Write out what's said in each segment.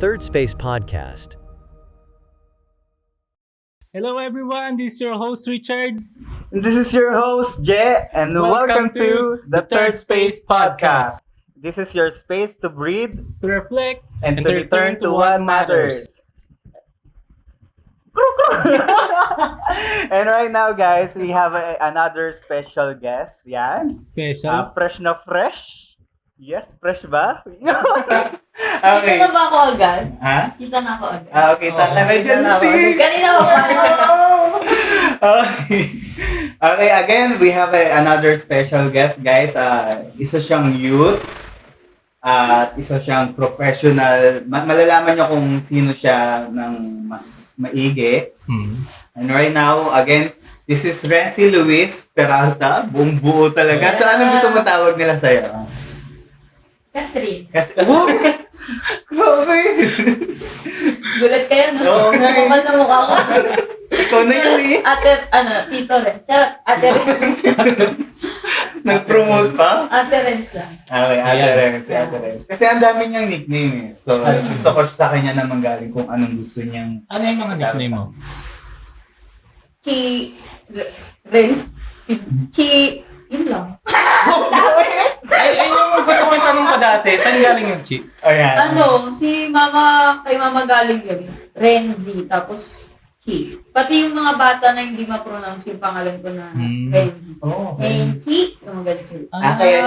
Third Space Podcast. Hello everyone, this is your host Richard. This is your host, Jay, and welcome to the Third Space Podcast. This is your space to breathe To reflect and to return to what matters. And right now, guys, we have another special guest. Yan. Special. Fresh na fresh. Yes, fresh ba? Kita Okay. na ba ako agad? Ha? Kita na ako agad. Okay, taka na dyan si... Kanina pa pa. Okay. Okay, again, we have another special guest, guys. Isa siyang youth. At isa siyang professional. Malalaman niyo kung sino siya ng mas maigi. And right now, again, this is Rency Luis Peralta. Buong buo talaga. So, anong gusto mo tawag nila sa'yo? Catherine. Kasi, grabe! Gulat kayo, no? Oo nga eh. Kapal na mukha ko. Ikaw na yun eh. Tito Renz. Charot, Ate Renz. Nag-promote pa? Ate Renz lang. Okay, Ate Renz, Ate Renz. Kasi ang dami niyang nickname eh. So, gusto ko sa kanya na manggaling kung anong gusto niyang... Ano yung mga nickname mo? Renz. Yun lang. Ay, yung gusto ko yung tanong pa dati, saan galing yung Chi? Ayan. Kay mama galing yun. Renzi, tapos Chi. Pati yung mga bata na hindi ma-pronounce yung pangalan ko na Renzi. Oh, okay. Renzi, tumagad sila. Kaya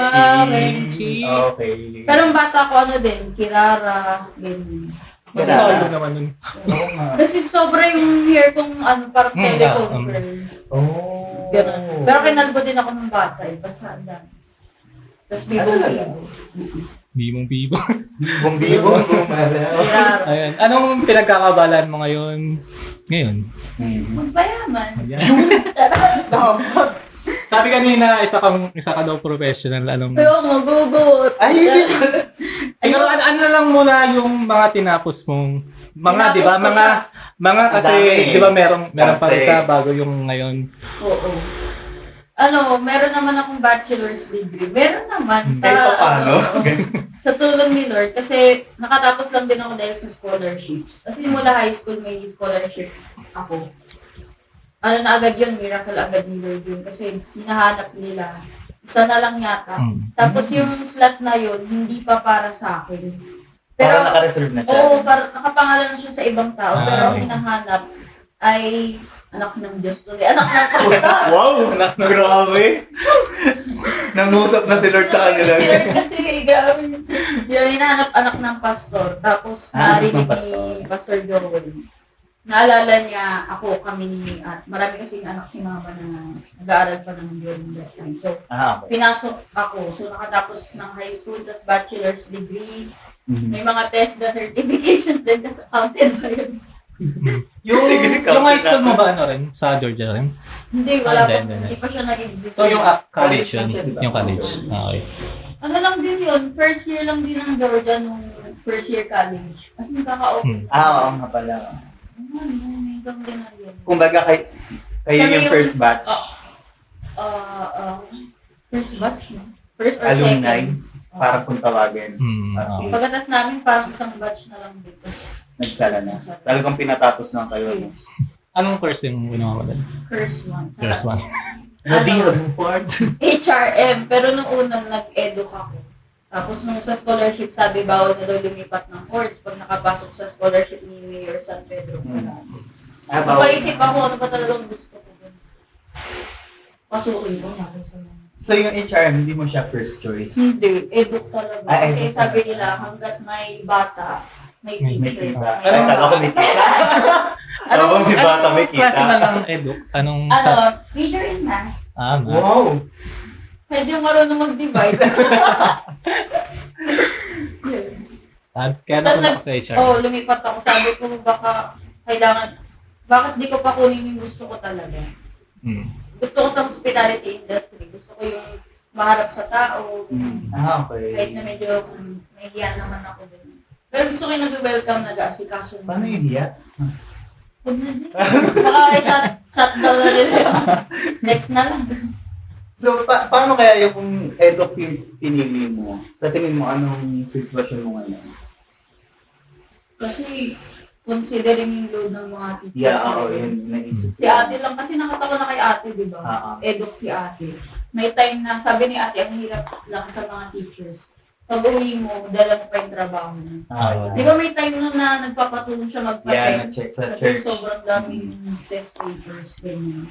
Renzi. Okay. Pero ang bata ko din, Kirara, ganyan. Magkakaalo naman nun. Oo nga. Kasi sobra yung hair kong parang telecom. Oh. Ganun. Pero kinalbo din ako ng bata eh. Basta ang dami. Tapos bibong-bibong. Bibong-bibo. Bong-bibong, bumalaw. Kirara. Ayan. Anong pinagkakabalan mo ngayon? Magpayaman. Ayan. Dapat. Sabi kanina, isa ka daw professional. Anong... Kaya magugot. Ay, hindi pala. Siguro ano lang muna yung mga tinapos mong mga, Tinapos di ba? ko Mga kasi, Ang dami. di ba meron pa rin Kasi- sa bago yung ngayon. Oo. Meron naman akong bachelor's degree. Meron naman sa... Kahit pa paano? oo, sa tulong ni Lord. Kasi nakatapos lang din ako dahil sa scholarships. Kasi mula high school may scholarship ako. Na agad yun, miracle agad ni Lord yun. Kasi hinahanap nila. Isa na lang yata. Tapos yung slot na yun, hindi pa para sa akin. Parang naka-reserve na siya. Oo, nakapangalan na siya sa ibang tao. Pero ang okay. hinahanap ay anak ng Diyos tuloy. Anak ng pastor. Wow! Grabe! Nangusap na si Lord sa kanila. Si Lord kasi, grabe. Yung hinahanap anak ng pastor. Tapos Anak ng narinig pastor. ni Pastor Joel. Naalala niya ako, kami ni, at marami kasing anak si mama na nag-aaral pa ng during that time. So, Okay. pinasok ako. So, nakatapos ng high school, tapos bachelor's degree. Mhm. May mga TESDA certifications din, kasi counted ba yun? Yung, Sige, yung high school mo ba ano rin? Sa Georgia rin? Hindi, wala pa. Hindi. Hindi pa siya nag-exist. So yung college yun? College lang siya, di ba? Yung college. Okay. Ano lang din yun, first year lang din ng Georgia nung first year college. Kasi nagkaka-open. Oo nga pala. May hanggang din na rin. Kumbaga kayo Kami yung yung- first batch. First batch, no? First or Alumni. second. Para kung tawagin. Okay. Pagkatas namin, parang isang batch na lang dito. Nagsala na. Talagang pinatapos na kayo. No? Anong course yung ginawa mo din? First one. First one. Nabihan mo part. HRM, pero nung unang nag-edu ako. Tapos nung sa scholarship, sabi bawal na daw lumipat ng course pag nakapasok sa scholarship ni Mayor San Pedro. Napaisip ako, ano pa talagang gusto ko. Pasukin ko na. So yung HRM, hindi mo siya first choice? Hindi, edu talaga. Ah, Kasi edu sabi talaga. nila, hanggat may bata, may May teacher. May kita. May- Ay, kala ko may kita. Alam mo, may bata, may kita. klase na ng eduk? Anong Major in math. math? Wow! Medyo marunong mag-divide. Yun. Kaya Tapos napunta ko sa HR. lumipat ako. Sabi ko, bakit di ko pa kunin yung gusto ko talaga? Gusto ko sa hospitality industry. Gusto ko yung maharap sa tao. Kahit Okay. na medyo nahihiyan naman ako din. Pero gusto ko yung nag-welcome, nag-aasikaso. Paano yung hiya? Huwag na din. Baka shutdown na din yun. Next na lang. So, paano kaya yung eduk pinili mo? Sa tingin mo, anong sitwasyon mo ngayon? Kasi considering yung load ng mga teachers. Yeah, oo, yun. Naisip Si ate lang, kasi nakatako na kay ate, di ba? Edok si ate. May time na, sabi ni ate, ang hirap lang sa mga teachers. Pag uwi mo, dala mo pa yung trabaho mo. Di ba may time na nagpapatulong siya Yeah, magpa-check? na-check sa Kasi church. sobrang daming test papers. Ganyan.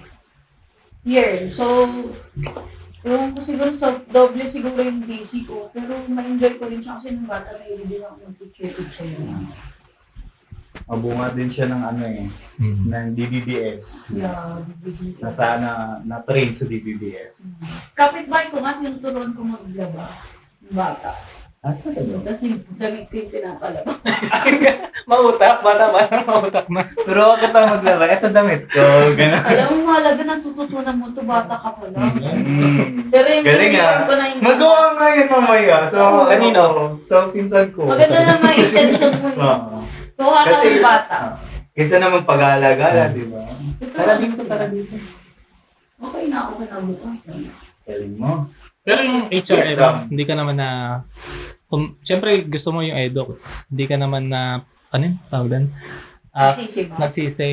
Here, so, ewan ko siguro, so, doble siguro yung basic ko. Pero ma-enjoy ko rin siya kasi nung bata na hindi ako mag-teacher yun. Mabunga din siya ng ano eh, ng DBBS. Yeah, Na-train sa DBBS. kapitbahay ko nga, tinuturuan ko maglaba. Yung bata. Asa ka doon? Kasi damit ko yung pinapalaba. Mautak, bata ba? Mautak na. Pero ako ka maglaba, eto damit ko, gano'n. Alam mo, mahalaga natututunan mo to bata ka pa lang. Mm. Pero yung Galing uniform ah. ko na yung Magawa nga yun mamaya. So, Oo. Kanino? Sa pinsan ko. maganda na mga extension mo yun. Oo. Kuha ka Kasi, ng bata. kaysa naman pag-alagala, di ba? Tara dito, sila. tara dito. Okay na ako kinabukas. Galing mo. Pero yung Yes, HRM, ma'am. hindi ka naman na... Siyempre, gusto mo yung eduk. Hindi ka naman na... Ano yun? Tawag doon? Nagsisi ba? Nagsisi.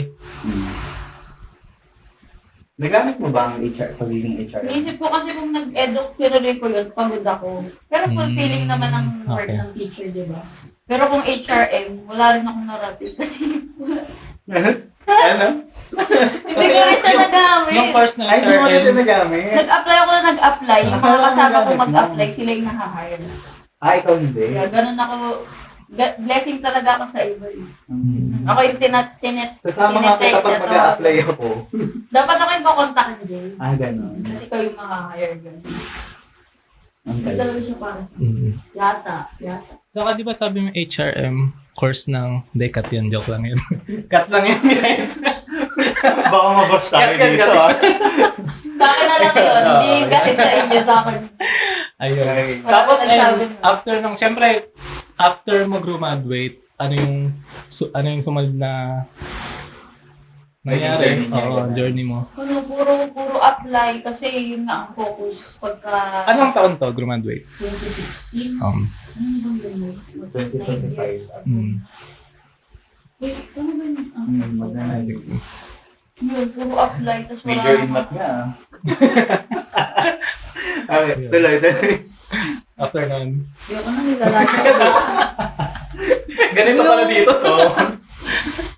Nagamit mo ba ang pagiging HR? Naisip ko kasi kung nag-eduk, tinuloy ko yun, pagod ako. Pero fulfilling naman ang work Okay. ng teacher, di ba? Pero kung HRM, wala rin akong narating kasi Ano? hindi ko rin siya nagamit. Yung first na Ay, hindi mo na siya HRM, nagamit. Nag-apply ako na nag-apply. Yung mga Akala ko kasama ko nagamit mo. mag-apply, sila yung nahahire. Ah, ikaw hindi. Kaya ganun ako, blessing talaga ako sa iba. Mm. Ako yung Sasama nga kita tinetext pag at mag-a-apply ako. dapat ako yung kukontakin, Jay. Ah, gano'n. Kasi ikaw yung makahire. Ganun. Ang Hindi galing. talaga siya para sa mm. Yata. Saka di ba sabi mo HRM, course ng... Hindi, cut yun. Joke lang yun. Cut lang yun, guys. Baka mabash tayo Cut, cut, dito, cut. ah. Sa akin na lang yun. Hindi galing sa inyo sa akin. Ayun. Ay. Tapos, Parang nagsabi and mo. after nung... Siyempre, after mo graduate, ano yung sumunod na nangyari? Journey niya, Oo, ganun. journey mo. Ano, puro apply kasi yun nga ang focus pagka Anong taon to, graduate? 2016. Um, Ano ba yun? 2025. 9 years ago. Wait, ano ba yun? Magna 16. Yun, puro apply. Tapos wala Major in namang- math nga, ah. Okay, tuloy. after nun. Hindi ako nang nilalaki. Ganito pala dito. Oo.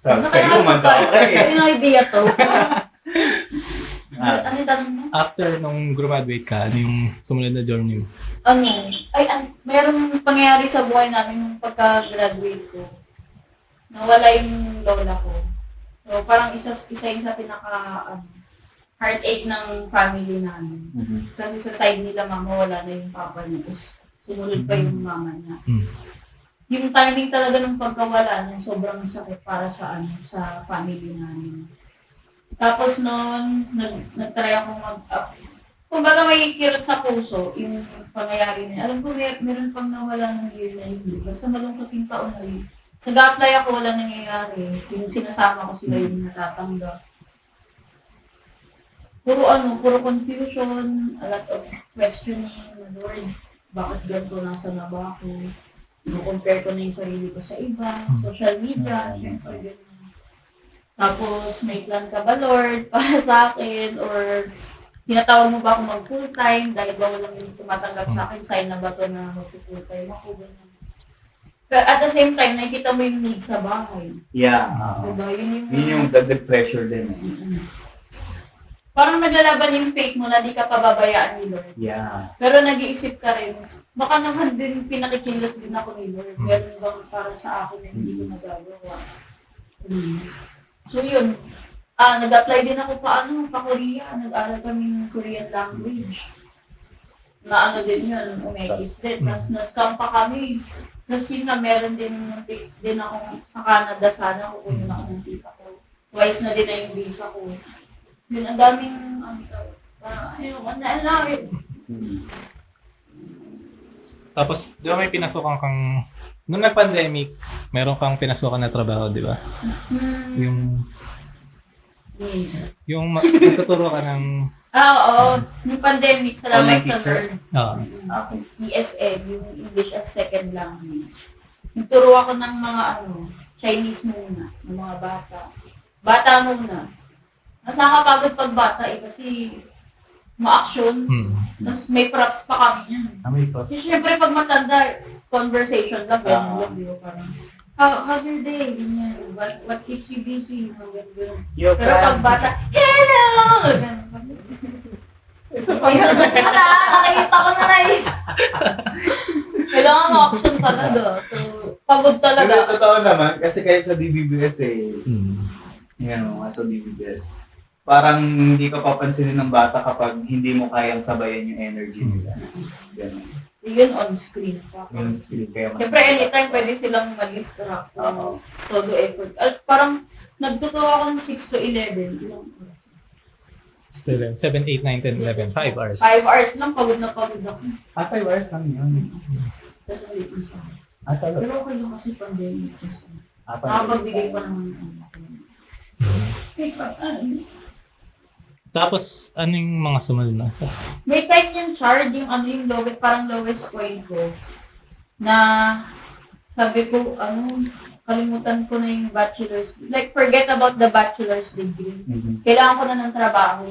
Sabi sa'yo, umanda ka eh. Sa'yo yung idea to. Ah. Ano yung tanong mo? After nung graduate ka, ano yung sumunod na journey mo? Ano? Merong pangyayari sa buhay namin nung pagka-graduate ko. Nawala yung lola ko. So, parang isa yung sa heartache ng family namin. Kasi sa side nila, mama, wala na yung papa niya. Tapos, sumunod pa yung mama niya. Mm. Yung timing talaga ng pagkawala niya, sobrang sakit para sa family namin. Tapos noon, nag-try ako kumbaga may kirot sa puso, yung pangyayari niya. Alam ko, meron pang nawala ng year na yun. Basta malungkot yung taon na yun. Nag-apply ako, wala nangyayari. Yung sinasama ko sila yung natatanggap. Puro confusion, a lot of questioning, Lord, bakit ganito, nasa na ba ako? I-compare ko na yung sarili ko sa iba, social media, syempre ganyan. Tapos, may plan ka ba, Lord, para sa akin? Or, tinatawag mo ba ako mag-full-time dahil ba walang tumatanggap sa akin? Sign na ba ito na mag-full-time ako? Ganyan. Pero at the same time, nakikita mo yung need sa bahay. Yeah. Diba? Yun yung dagdag pressure din. Eh. Parang naglalaban yung faith mo na di ka pababayaan ni Lord. Yeah. Pero nag-iisip ka rin, baka naman din pinakikilos din ako ni Lord. Meron bang para sa akin na hindi ko nagagawa? So yun, nag-apply din ako pa Korea. Nag-aral kami ng Korean language. Na din yun, umekis din. Tapos na-scam pa kami. Tapos yun nga, meron din ako sa Canada sana, kukunin ako ng tita ko. Twice na din na yung visa ko. Yun, ang daming, Tapos, di ba may pinasukan kang... Nung nag-pandemic, meron kang pinasukan na trabaho, di ba? Yung magtuturo ka ng... Oo. Yung pandemic, salamat Online sa teacher? Lord. Okay. ESL, yung English as Second Language. Nagturo ako ng mga Chinese muna, ng mga bata. Bata muna. Mas nakakapagod pag bata kasi ma-action. Tapos may props pa kami yan. May props. Kasi syempre pag matanda, conversation lang, ganyan lang, di ba? Parang, how's your day? Ganyan. What keeps you busy? Ganyan. Pero pag bata, hello! Ganyan. Nakikita ko na nice. Kailangan ma-action talaga. So, pagod Pero talaga. totoo naman, kasi kayo sa DBBS sa DBBS, parang hindi ka papansinin ng bata kapag hindi mo kayang sabayan yung energy nila. Ganun. Yun on screen pa. Yung skill kaya mas... Siyempre, anytime pwede silang mag-distract. Oo. Todo effort. Parang, nagtuturo ako ng 6 to 11. Ilang oras? Still, 7, 8, 9, 10, 11, 5 hours. 5 hours lang, pagod na pagod ako. 5 hours lang yun. Tapos ulit na sa akin. Talaga? Pero okay lang kasi pandemic. Kasi Pag- nakapagbigay pa naman ng Tapos, ano yung mga sumunod na? May time yan, Chard, yung yung lowest, parang lowest point ko. Na sabi ko, kalimutan ko na yung bachelor's. Like, forget about the bachelor's degree. Kailangan ko na ng trabaho.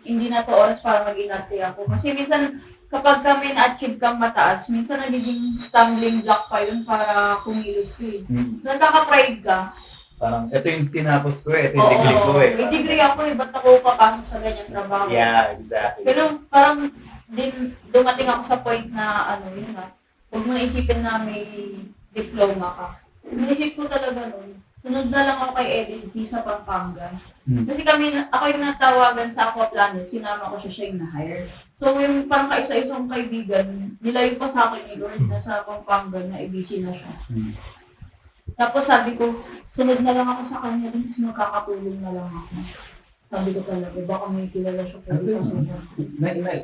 Hindi na to oras para mag-inarte ako. Kasi minsan, kapag kami na-achieve kang mataas, minsan nagiging stumbling block pa yun para kumilos ko eh. Nagkaka-pride ka. Parang, ito yung tinapos ko ito yung degree ko May degree ako ba't ako papasok sa ganyang trabaho? Yeah, exactly. Pero parang dumating ako sa point na yun nga, huwag mo na isipin na may diploma ka. Inisip ko talaga nun, sunod na lang ako kay Edith sa Pampanga. Kasi ako yung natawagan sa Aquaplanet, sinama ko siya yung na-hire. So yung parang kaisa-isang kaibigan, nilayo pa sa akin ni Lord na sa Pampanga na busy na siya. Tapos sabi ko, sunod na lang ako sa kanya rin kasi magkakatulong na lang ako. Sabi ko talaga, baka may kilala siya pero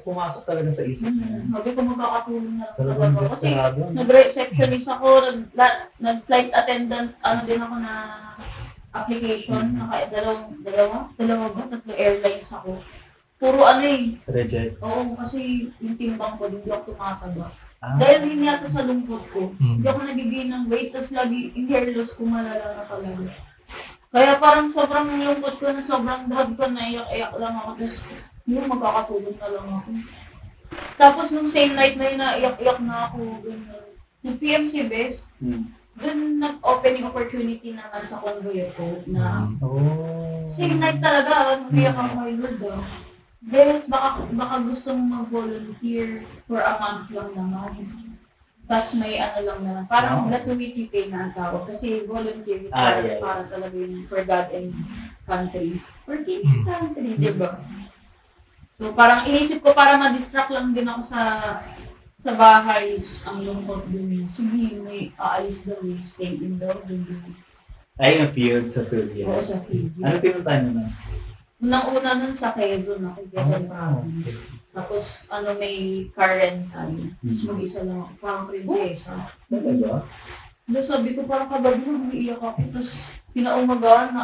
Pumasok talaga sa isip niya. sabi ko magkakatulong na lang Talagang talaga. Kasi desperado. nag-receptionist ako, nag-flight attendant, din ako na application. Dalawa ba? Tatlo airlines ako. Puro Reject. Oo, kasi yung timbang ko, hindi ako tumataba. Dahil hindi yata sa lungkot ko, hindi ako nagiging ng weight, tas lagi yung hair loss ko malala na talaga. Kaya parang sobrang lungkot ko na sobrang dahag ko na iyak-iyak lang ako, tas yun, magkakatulog na lang ako. Tapos nung same night na yun, naiyak-iyak na ako. Nag-PMC Best, dun nag-open yung opportunity naman sa convoy ko na same night talaga, nag-iyak ako kay Lord. Dahil baka gusto mong mag-volunteer for a month lang naman. Tapos may lang naman. Parang gratuity pay na ang tawag. Kasi volunteer para talaga yun for God and country. For King and country, di ba? So parang inisip ko para ma-distract lang din ako sa bahay. Ang lungkot din. Sige, may aalis daw yung stay in daw. Ay, yung field sa field yan. Oo, sa field. Ano pinuntahan nyo na? Unang-una nun sa Quezon ako, Quezon Province. Tapos, may car rental. Tapos mag-isa lang ako, parang prinsesa. Talaga? Doon sabi ko, parang kagabi na umiiyak ako. Tapos, pinaumagaan,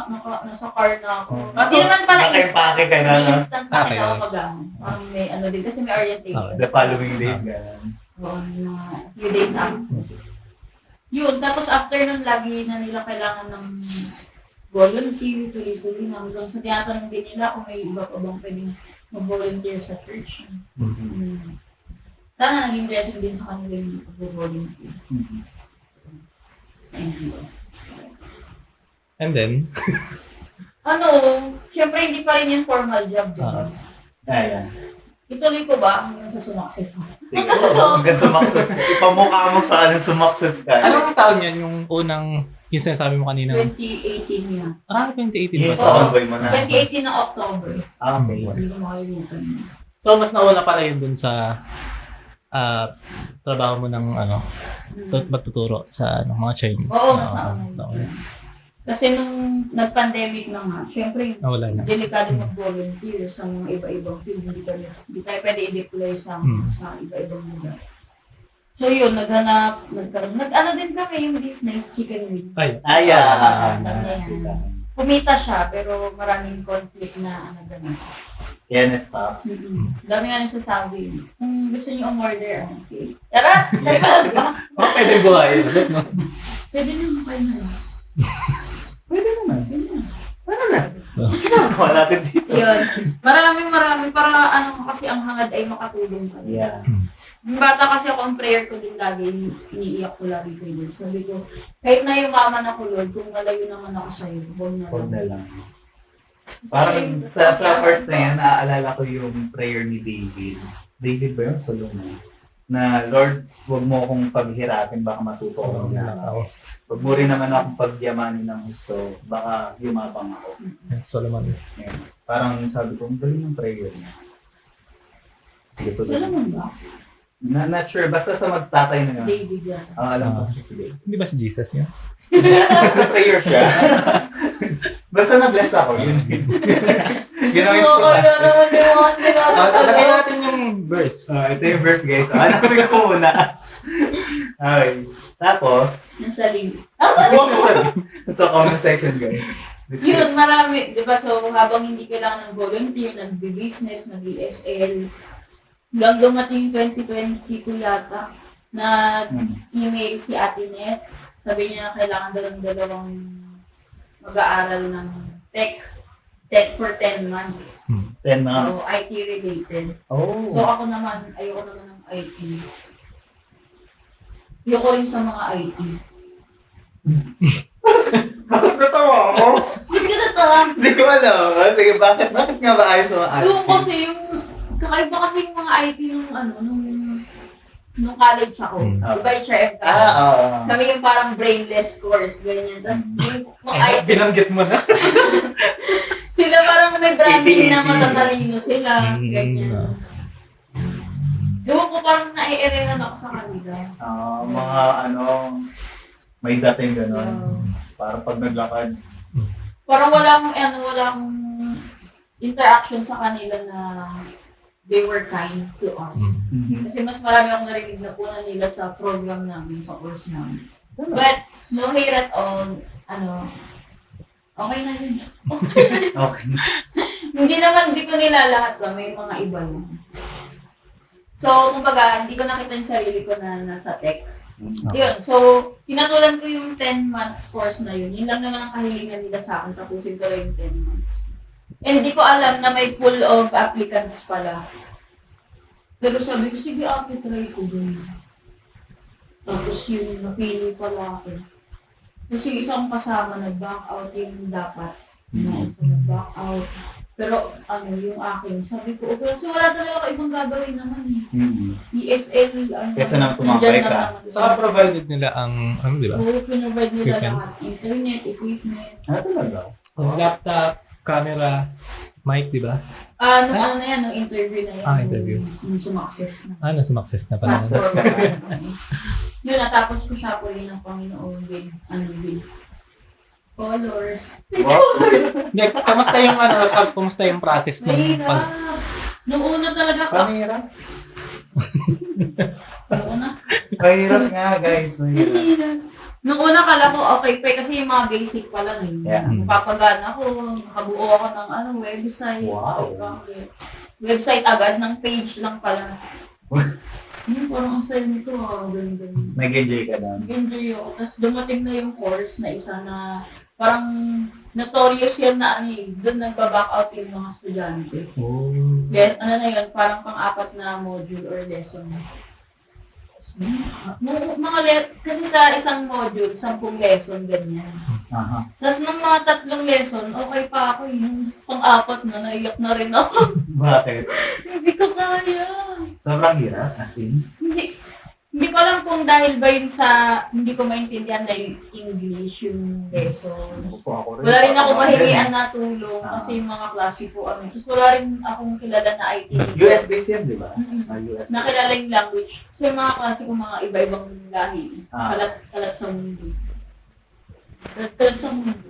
nasa car na ako. Hindi naman pala Nakaimpake ka na. Hindi instant na kinaumagaan. Parang may din, kasi may orientation. The following days, gano'n. Oo, mga few days after. Yun, tapos after nun, lagi na nila kailangan ng volunteer, tuloy-tuloy na hanggang sa tinatanong din nila kung may iba pa bang pwedeng mag-volunteer sa church. Sana naging blessing din sa kanila yung mag-volunteer. And then? Siyempre hindi pa rin yung formal job, di ba? Ayan. Ituloy ko ba hanggang sa sumakses ako? Sige, hanggang sumakses ka. Ipamukha mo sa akin sumakses ka. Anong taon yan? Yung unang, yung sinasabi mo kanina? 2018 yan. 2018 Yes, ba? sa convoy mo na. 2018 na October. Okay. Hindi ko makalimutan. So, mas nauna pala yun dun sa trabaho mo ng magtuturo sa mga Chinese. Oo, mas sa nauna. Kasi nung nag-pandemic na nga, syempre, nawala na. delikado mag-volunteer sa mga iba-ibang field. Hindi tayo pwede i-deploy sa iba-ibang lugar. So yun, nagkaroon din kami yung business, chicken wings. Ayan. Kumita siya, pero maraming conflict na gano'n. Yan, stop. Dami nga nagsasabi. Kung gusto niyo umorder, okay. Tara! Yes. Pwede buhayin. No? Pwede naman kayo na lang. Pwede naman. Ano na? Ginagawa natin dito. Yun. Maraming para kasi ang hangad ay makatulong ka. Yeah. Yung bata kasi ako, ang prayer ko din lagi, iniiyak ko lagi kay Lord. Sabi ko, kahit na yumaman ako, Lord, kung malayo naman ako sa'yo, huwag na Huwag na lang. lang. Parang sa part na yan, naaalala ko yung prayer ni David. David ba yun? Solomon. Na, Lord, huwag mo akong paghirapin, baka matuto ako na ako. Huwag mo rin naman akong pagyamanin ng gusto, baka yumabang ako. Solomon. Yan. Parang sabi ko, ang galing ng prayer niya. Sige, tuloy. Alam mo ba? Not sure, basta sa magtatay na yun. David yan. Alam ko siya si David. Hindi ba si Jesus yun? Basta prayer siya. Basta na-bless ako, yun. Yun ang importante. Lagay natin yung verse. Ito yung verse, guys. Hanapin ko muna. Okay. Tapos, Nasa link. sa comment section, guys. Yun, marami. Diba? So, habang hindi kailangan ng volunteer, nag-business, nag-ESL, hanggang dumating yung 2022 yata, na email si Ate Net. Sabi niya kailangan dalawang mag-aaral ng tech for 10 months. 10 So, months. IT related. Oh. So, ako naman, ayoko naman ng IT. Ayoko rin sa mga IT. Bakit natawa ako? Ba't ka natawa? Hindi ko alam. Sige, bakit nga ba ayos sa mga Yung kasi yung, kakaiba kasi yung mga IT nung college ako. Diba yung HRM ka? oo. Kami yung parang brainless course, ganyan. Tapos yung mga Ay, IT, binanggit mo na. sila parang may branding na Iti-iti. matatalino sila, ganyan. Ewan ko parang nai-erehan ako sa kanila. Mga may dating gano'n. Para pag naglakad. Parang wala akong interaction sa kanila na they were kind to us. Kasi mas marami akong narinig na puna nila sa program namin, sa course namin. But, no hate at all, okay na yun. Okay. Hindi ko nila lahat ba, may mga iba lang. So, kumbaga, hindi ko nakita yung sarili ko na nasa tech. Yun, so, pinatulan ko yung 10 months course na yun. Yun lang naman ang kahilingan nila sa akin, tapusin ko lang yung 10 months. And hindi ko alam na may pool of applicants pala. Pero sabi ko, sige ate, try ko dun. Tapos yun, napili pala ako. Kasi isang kasama nag-back out yung dapat. Na isa nag-back out. Pero yung akin, sabi ko, okay, so wala talaga ako ibang gagawin naman. ESL, Kesa nang nandyan tumambay ka. lang naman. Saka provided nila ang, di ba? Oo, pinrovide nila Equipment. lahat. Internet, equipment. Talaga? Laptop, camera, mic, di ba? Ano na yan, nung interview na yan. Interview. Nung sumakses na. Sumakses na pala. Fast forward. Yun, natapos ko siya po yun ng Panginoon with colors. Hindi, kamusta yung process ng Mahirap. Nung una talaga ako. Mahirap. Nung una. Mahirap nga, guys. Mahirap. Mahirap. Nung una kala ko okay pa kasi yung mga basic pa lang eh. Yeah. Papagana ako, nakabuo ako ng website. Wow. Website agad ng page lang pala. Parang ang style nito, ganun. Nag-enjoy ka na. Enjoy ako. Tapos dumating na yung course na isa na parang notorious yan na doon nagba-back out yung mga estudyante. Oh. Yes, na yun, parang pang-apat na module or lesson. Kasi sa isang module, 10 lesson, ganyan. Aha. Tapos nung mga 3 lesson, okay pa ako. Yung pang-apat na, naiyak na rin ako. Bakit? Hindi ko kaya. Sobrang hirap, as in. Hindi ko alam kung dahil ba yun sa hindi ko maintindihan dahil English yung lesson. Ako Wala rin ako mahingian na tulong kasi yung mga klase ko Tapos wala rin akong kilala na IT. US-based yan, di ba? Mm-mm. US. Nakilala yung language. So yung mga klase ko mga iba-ibang lahi. Kalat sa mundo. Kalat sa mundo.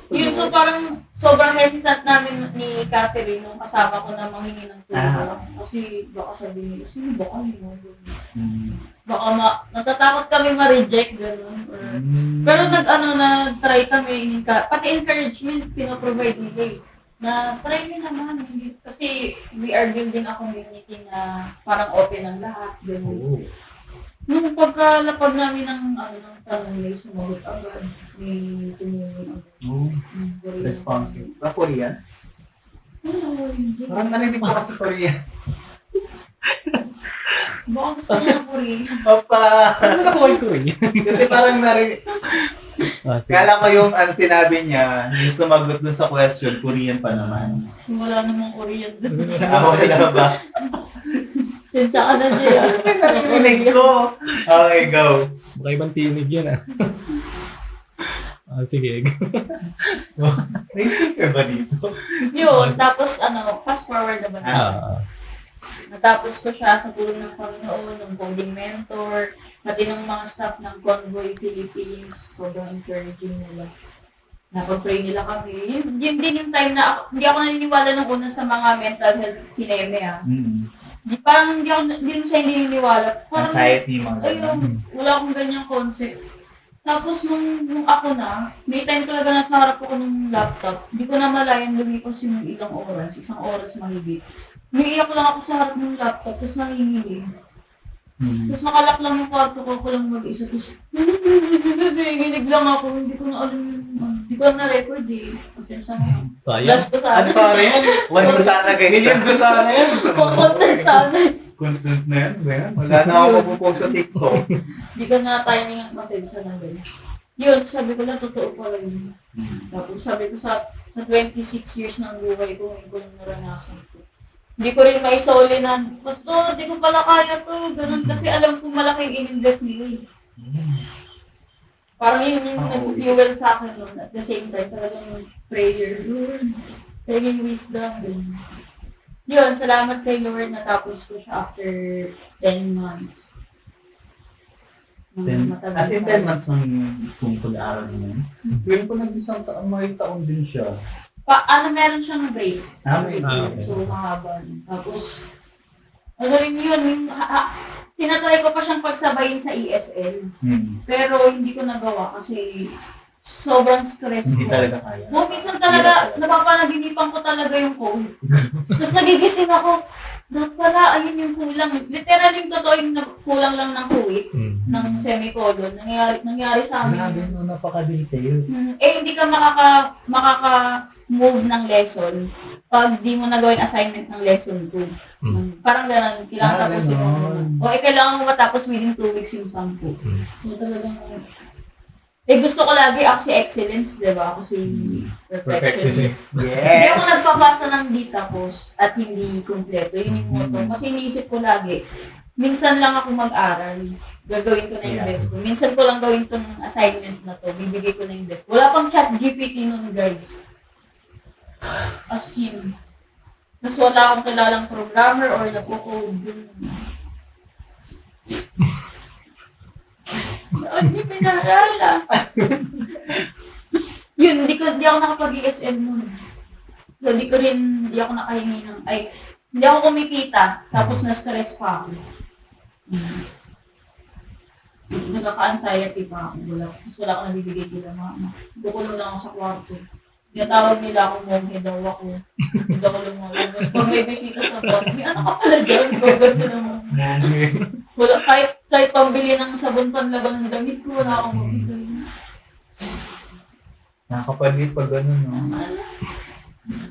Yun, so parang sobrang hesitant namin ni Catherine nung kasama ko na manghingi ng tulong. Kasi baka sabihin nila, sino ba kayo? Baka natatakot kami ma-reject, gano'n. Pero nag-try kami, pati encouragement, pinaprovide nila eh. Na try nyo naman, kasi we are building a community na parang open ang lahat, gano'n. Nung pagkalapag namin ng tanong, may sumagot agad. May tumulong agad. Oh, Korean. responsive. Korean? Oo, hindi. Parang narinig ko kasi Korean. Baka gusto niya ng Korean. Papa! Saan mo nakuha yung Korean? Kasi parang Sige. kala ko yung ang sinabi niya, yung sumagot dun sa question, Korean pa naman. Wala namang Korean doon. Wala ba? Sinsa ka na dyan. Narinig ko. Okay, go. Baka ibang tinig yan sige. May speaker ba dito? Yun, tapos fast forward naman. Natapos ko siya sa tulong ng Panginoon, ng coding mentor, pati ng mga staff ng Convoy Philippines. Sobrang encouraging nila. Napag-pray nila kami. Yun din yung time na hindi ako naniniwala nung una sa mga mental health kineme Parang hindi mo siya hindi naniniwala. Parang, Anxiety, mga ayun, ganun. wala akong ganyang concept. Tapos nung ako na, may time talaga nasa harap ako ng laptop. Hindi ko na malayan lumipas yung ilang oras, isang oras mahigit. Umiiyak lang ako sa harap ng laptop, tapos nanginginig. Tapos nakalak lang yung kwarto ko, ako lang mag-isa. Tapos, nanginginig lang ako, hindi ko na alam hindi ko na-record Pasensya na. Sayang. Flash ko sana. Ano sana yan? One ko sana guys. Million ko sana yan. Content sana. Content na yan, ba yan? Wala na ako mapupost sa TikTok. Hindi ko na timing ang pasensya na guys. Yun, sabi ko lang, totoo pala yun. Tapos sabi ko sa 26 years ng buhay ko, ngayon ko lang naranasan ko. Hindi ko rin maisoli na, Pastor, di ko pala kaya to. Ganun kasi alam ko malaking in-invest nila Parang yun yung nag-fuel sa akin noon. At the same time, talagang prayer, Lord, talagang wisdom. Ganun. Yun, salamat kay Lord, natapos ko siya after 10 months. As in 10 months nang kung pag-aaral mo yun. Pero kung nag-isang taon, may taon din siya. Meron siyang break. May break. So, mahaba. Tapos, rin yun, tinatry ko pa siyang pagsabayin sa ESL. Pero hindi ko nagawa kasi sobrang stress Hindi ko. talaga kaya. Minsan talaga, napapanaginipan ko talaga yung code. Tapos nagigising ako, dapat pala, ayun yung kulang. Literally, totoo yung kulang lang ng kuwit, ng semicolon. Nangyari sa amin. Grabe no, napaka-details. Hindi ka makaka-move ng lesson pag di mo nagawin assignment ng lesson 2. Parang ganun, kailangan tapusin mo muna. Kailangan mo matapos within 2 weeks yung 10. So talagang, gusto ko lagi ako si excellence, di ba? Ako si perfectionist. Hindi ako nagpapasa ng di tapos at hindi kumpleto. Yun yung motto. Kasi iniisip ko lagi, minsan lang ako mag-aral. Gagawin ko na yung best ko. Minsan ko lang gawin tong assignment na to. Bibigay ko na yung best. Wala pang chat GPT nun, guys. As in. Mas wala akong kilalang programmer or nagko-code dun. Hindi pinarala. Yun, hindi ako nakapag-ESL nun. So, hindi ako nakahingi hindi ako kumikita, tapos na-stress pa ako. Nagkaka-anxiety pa ako. Tapos wala akong nabibigay kila mama. Bukulong lang ako sa kwarto. Tinatawag nila akong monghe daw ako. Hindi ako lumalang. Pag may bisita sa buwan, may anak ka pala dyan. Gagawin ko naman. Wala, kahit pambili ng sabon panlaban ng damit ko, wala akong mabigay. Nakakapalit pag gano'n, no?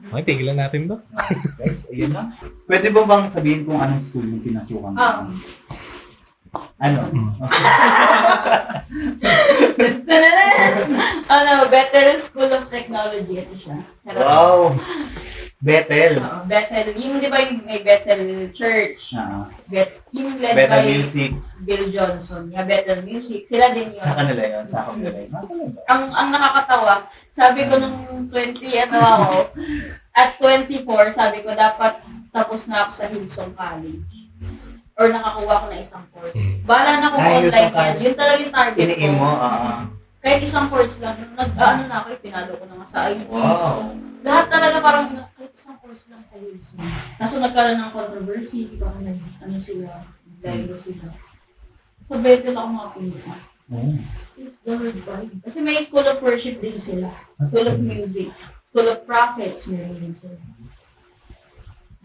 Okay, tigilan natin to. Guys, ayun na. Pwede ba bang sabihin kung anong school yung pinasukan mo? Ano? Bethel School of Technology. Ito siya. Wow! Bethel. Bethel. Yung di ba yung may Bethel Church? Yung led Bethel by Music. Bill Johnson. Yung Bethel Music. Sila din yun. Sa kanila yun. Sa kanila yun. Ang nakakatawa, sabi ko nung 20 ako, at 24, sabi ko dapat tapos na ako sa Hillsong College. Or nakakuha ko na isang course. Bahala na kung online yan. Yun talaga yung target ko. Iniim mo, Kahit isang course lang. Nag-ano na ako, pinalo ko na nga sa ID. Wow. Lahat talaga parang kahit isang course lang sa Hillsong. Kaso nagkaroon ng controversy, parang sila, nag-live sila. Sa Bethel ako makapunta. It's the word vibe. Kasi may School of Worship din sila. School of Music. School of Prophets, meron din sila.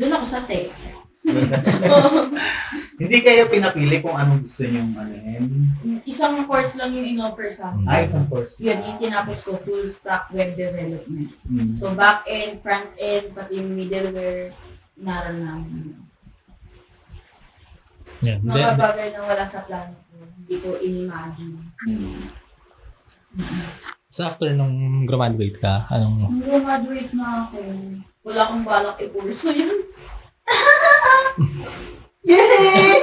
Doon ako sa tech. Hindi kayo pinapili kung anong gusto niyong ano yun? Isang course lang yung in-offer sa akin. Isang course. Yun, yung tinapos ko, full stack web development. Hmm. So, back-end, front-end, pati yung middleware, inaral namin. Yan. Mga bagay na wala sa plano ko, hindi ko in-imagine. So after nung graduate ka, anong... Nung graduate na ako, wala akong balak i-purso yun. Yay!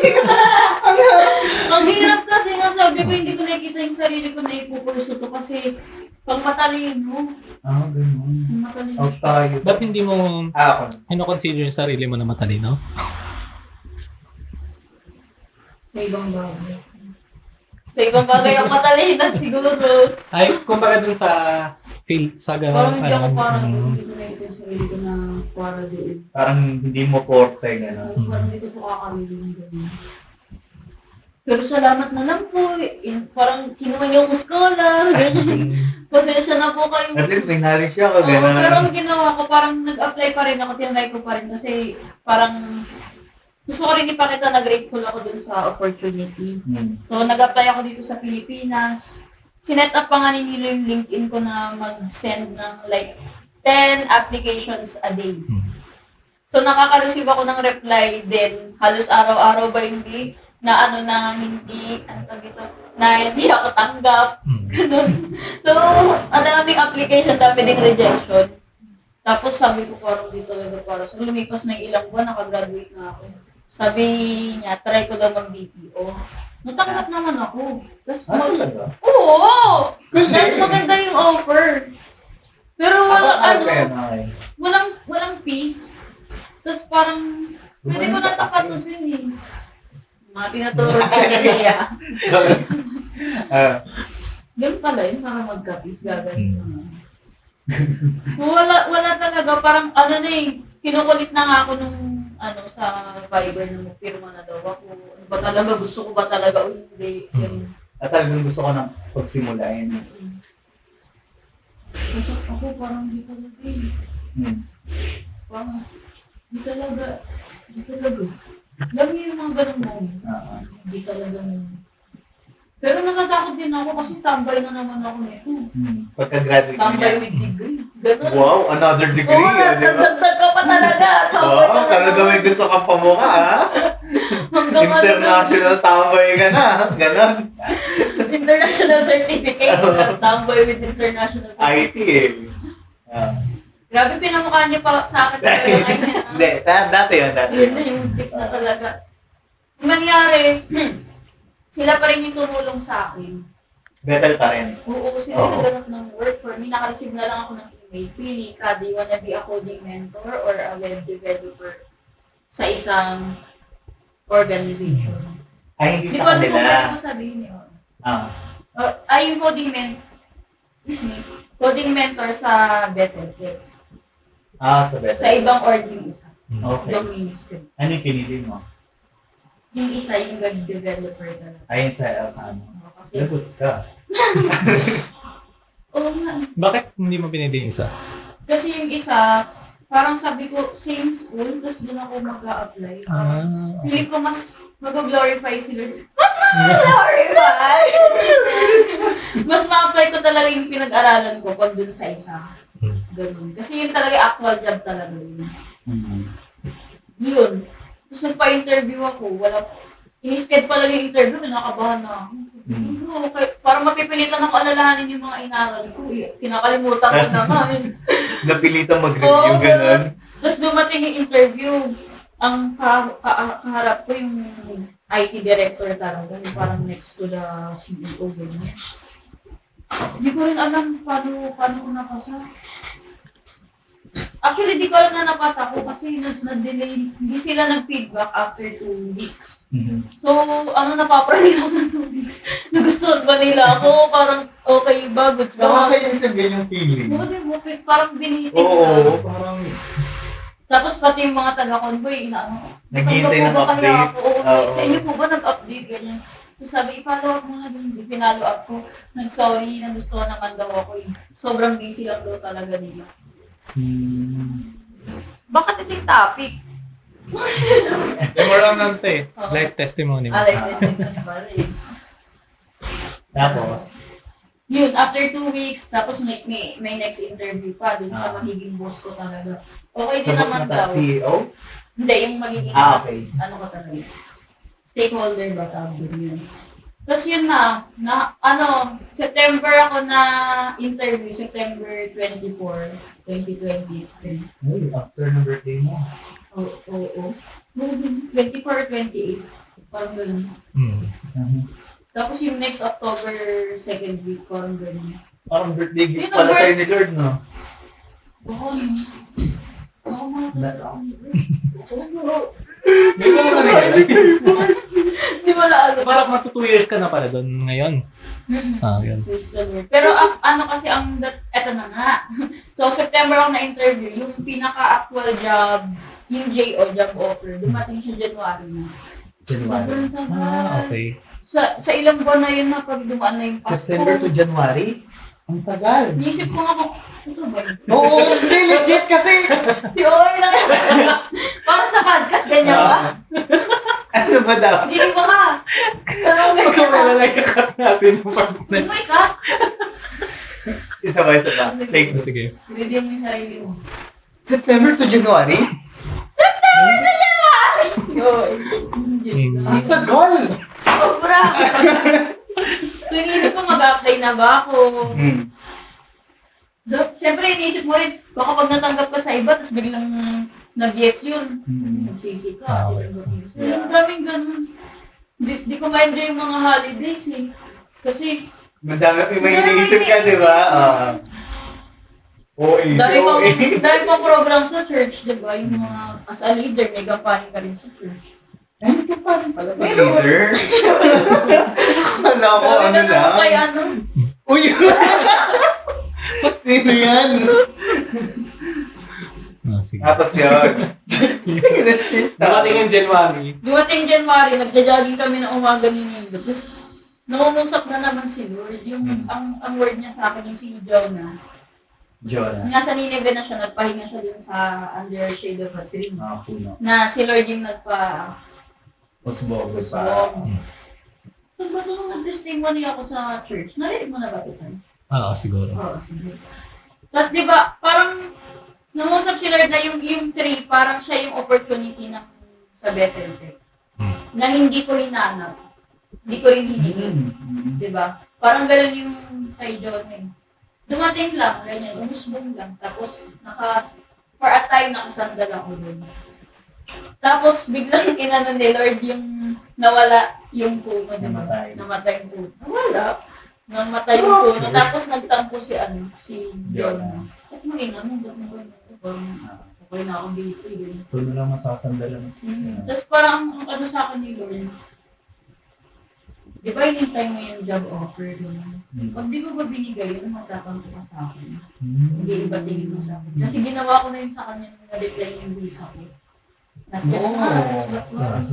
Ang hirap kasi nga sabi ko, hindi ko nakikita yung sarili ko na ipupurso to kasi pang matalino. Ganun. Pang matalino Out siya. tayo. Ba't hindi mo Ako. consider yung sarili mo na matalino? Sa ibang bagay. Sa ibang bagay ang matalino siguro. Ay, kumbaga dun sa field, sa Parang hindi ako parang ano, hindi ko nakikita yung sarili ko na para doon. Parang hindi mo forte, gano'n. Parang dito po kakamiling doon. Pero salamat na lang po. Parang kinuha niyo ko scholar. Ganyan. Pasensya na po kayo. At least may knowledge ako, Oo, gano'n. pero ang ginawa ko, parang nag-apply pa rin ako, tinry ko pa rin kasi parang gusto ko rin ipakita na grateful ako dun sa opportunity. So, nag-apply ako dito sa Pilipinas. Sinet up pa nga ni Nilo yung LinkedIn ko na mag-send ng like 10 applications a day. So, nakaka-receive ako ng reply din halos araw-araw ba hindi na ano na hindi, ano tawag ito, na hindi ako tanggap. Ganun. So, ang daming application, dami ding rejection. Tapos sabi ko parang dito talaga para. So, lumipas na yung ilang buwan, nakagraduate na ako. Sabi niya, try ko daw mag-BPO. Natanggap naman ako. Tapos Talaga? oo! Tapos maganda yung offer. Pero Okay. walang peace. Tapos parang, pwede ko natapatusin eh. Mga tinuturo ni Lea. Sorry. Ganun pala yun, para magka-peace, gagawin mo. Wala talaga, parang ano na eh, kinukulit na nga ako nung sa Viber na magpirma na daw ako. Ano ba talaga, gusto ko ba talaga o hindi. Yun. At talagang gusto ko nang pagsimulain. Kasi ako parang di talaga eh. Parang di talaga. Alam niyo yung mga ganung moment. Di talaga. Pero natatakot din ako kasi tambay na naman ako nito. Pagka-graduate Tambay niya. with degree. Ganun. Wow, another degree. Oo, di ba? nagdagdag ka pa talaga. Tambay ka na Talaga may gusto kang pamuka, ha? Hanggang ano International tambay ka na. Ganon. international certificate. Tambay with international certificate. IT eh. Grabe, pinamukha niya pa sa akin talaga ngayon. Hindi, dati yun. Yun na yung tip na talaga. Ang nangyari, sila pa rin yung tumulong sa akin. Betel pa rin. Oo, sila Oo. nagganap ng work for me. Naka-receive na lang ako ng email. Pili ka, do you wanna be a coding mentor or a web developer sa isang organization? Ay, hindi Hindi ko sa alam kung kanila. pwede ko sabihin yun. Ay, yung coding mentor sa Betel. Sa Betel. Sa ibang org yung isa. Okay. Ibang ministry. Ano yung pinili mo? Yung isa, yung web developer talaga. Ayun sa Kasi, lagot ka. oo nga. Bakit hindi mo pinili yung isa? Kasi yung isa, parang sabi ko, same school, tapos doon ako mag-a-apply. Feeling ko mas mag-glorify sila. Mas mag-glorify! Mas ma-apply ko talaga yung pinag-aralan ko pag doon sa isa. Ganun. Kasi yun talaga actual job talaga yun. Yun. Tapos nagpa-interview ako, in-sked pa lang yung interview, kinakabahan na ako. Okay. Parang mapipilitan ako alalahanin yung mga inaral ko. Kinakalimutan ko naman. Napilitang mag-review, Oo, gano'n. Tapos dumating yung interview, ang kaharap ko yung IT director talaga, yung parang next to the CEO, ganyan. Hindi ko rin alam paano ko napasa. Actually, di ko alam na napasa ko kasi na-delay, hindi sila nag-feedback after 2 weeks. So, napapraning ako ng 2 weeks. Nagustuhan ba nila ako? Parang okay ba? Goods ba? Nakakainis yung ganyang feeling. Parang binihitin Oo, parang Tapos pati yung mga taga-convoy, naghihintay ng update. Sa inyo po ba nag-update ganyan? So sabi, i-follow up mo na din. I-follow up ko. Nag-sorry, nagustuhan naman daw ako. Sobrang busy lang daw talaga nila. Bakit ito yung topic? More on ano to eh. Oo. Life testimony mo. Alex testimony pala eh. Tapos, Yun, after 2 weeks, tapos may next interview pa. Doon siya Ah. magiging boss ko talaga. Okay sa din boss naman na daw. CEO? Hindi, yung magiging Okay. ano ko talaga. Stakeholder ba tawag yun. Tapos yun September ako na interview, September 24, 2023. Ay, after ng birthday mo. Oo. 24 or 28. Parang ganun. Tapos yung next October 2nd week, parang ganun. Parang birthday gift Yun, pala ang sa'yo ni Lord, no? Oo, no. Oo, mga tao. Di ba sa Di ba na ano? Parang magto 2 years ka na pala doon ngayon. Yun. Praise the Lord. Pero ano kasi eto na nga. So, September ako na-interview. Yung pinaka-actual job, yung JO, job offer, dumating siya January na. Sobrang tagal. Okay. Sa ilang buwan na yun na pag dumaan na yung Pasko. September to January? Ang tagal. Nisip ko nga kung, ito ba yun? Oo, hindi legit kasi. Si Oy lang. Para sa podcast, ganyan ba? Ano ba daw? Hindi ba ka? Pero Huwag ganyan kang ka. malalagay cut natin yung part na. Oh my God! Isa ba? Take Sige. Redeem mo yung sarili mo. September to January? Ang tagal! Sobra! So, inisip ko mag-apply na ba ako? Siyempre, inisip mo rin, baka pag natanggap ka sa iba, tapos biglang nag-yes yun. Nagsisi ka. Okay. Ang daming ganun. Di ko ma-enjoy yung mga holidays eh. Kasi, Madami may iniisip ka, di ba? Oo, dahil pang program sa church, di ba? Yung mga, as a leader, may gampanin ka rin sa church. Ano ka pa rin pala? Meron. Leader? Akala ko, Sabi ano ka naman kay lang? ano? Uy! Sino yan? Sige. Tapos yun. Dumating yung January. Dumating January, nagja-jogging kami ng umaga ni Nilo. Tapos, nangungusap na naman si Lord. Yung, ang word niya sa akin, yung si Jonah. Jonah. Nasa Nineveh na siya, nagpahinga siya dun sa under shade of a tree. Puno. Na si Lord yung nagpa... Usbog pa. So, ba ito nung nag-testimony ako sa church? Narinig mo na ba ito? Siguro. Oo, sige. Tapos di ba, parang nangusap si Lord na yung tree, parang siya yung opportunity ng sa Bethel Tech. Na hindi ko hinanap. Hindi ko rin hiningi. Di ba? Parang gano'n yung kay John eh. Dumating lang, ganyan, umusbong lang. Tapos, for a time, nakasandal ako doon. Tapos, biglang inano ni Lord yung nawala yung puno. Diba? Namatay yung puno. Namatay yung puno. Tapos, nagtampo si John. At mo inano, ba't mo parang okay na ako dito. Puno lang masasandalan. Tapos, parang ang ano sa akin ni Lord, di ba hinintay mo yung job offer doon? Pag di ko ba binigay yun, magtatanto ka sa akin. Hindi iba tingin mo sa akin. Kasi ginawa ko na yun sa kanya nung na-decline yung visa ko. Not just once, but once.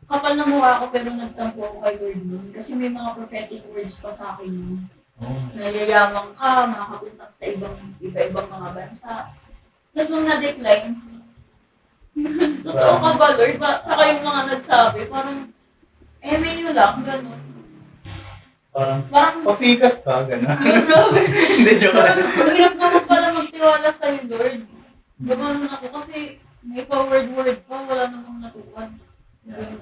Kapal na mukha ako pero nagtampo ako kay Lord nun. Kasi may mga prophetic words pa sa akin yun. Nayayamang ka, makakapunta sa iba-ibang mga bansa. Tapos nung na-decline, totoo ka ba Lord? Saka yung mga nagsabi, parang menu lang, gano'n. Parang pasikat ka, gano'n. Grabe. Hindi, joke lang. Parang ang hirap naman pala magtiwala sa'yo, Lord. Gano'n ako kasi may pa-word pa, wala namang natukan. Ganun.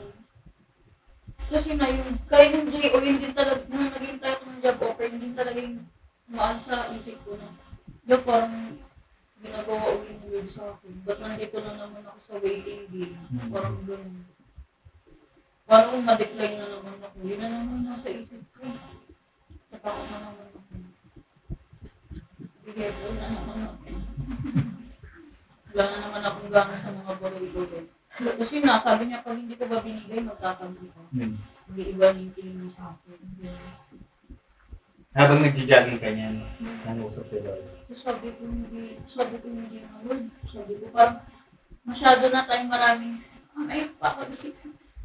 Kasi na yung, kaya yung JO, yun din talaga, nung naging tayo ng job offer, yun din talaga yung maan sa isip ko na, yung parang ginagawa ulit ni Lord sa akin. Ba't nandito na naman ako sa waiting game? Parang gano'n. Parang kung ma-decline na naman ako, yun na naman nasa isip ko. Natakot na naman ako. Bigay na naman ako. Wala na naman akong gana sa mga baloy-baloy. Kasi na, sabi niya, pag hindi ko ba binigay, magtatampo ka. Hindi iba yung tingin mo sa akin. Habang nag-jogging ka niyan, nangusap si Lord. Sabi ko hindi na Lord. Sabi ko parang masyado na tayong maraming,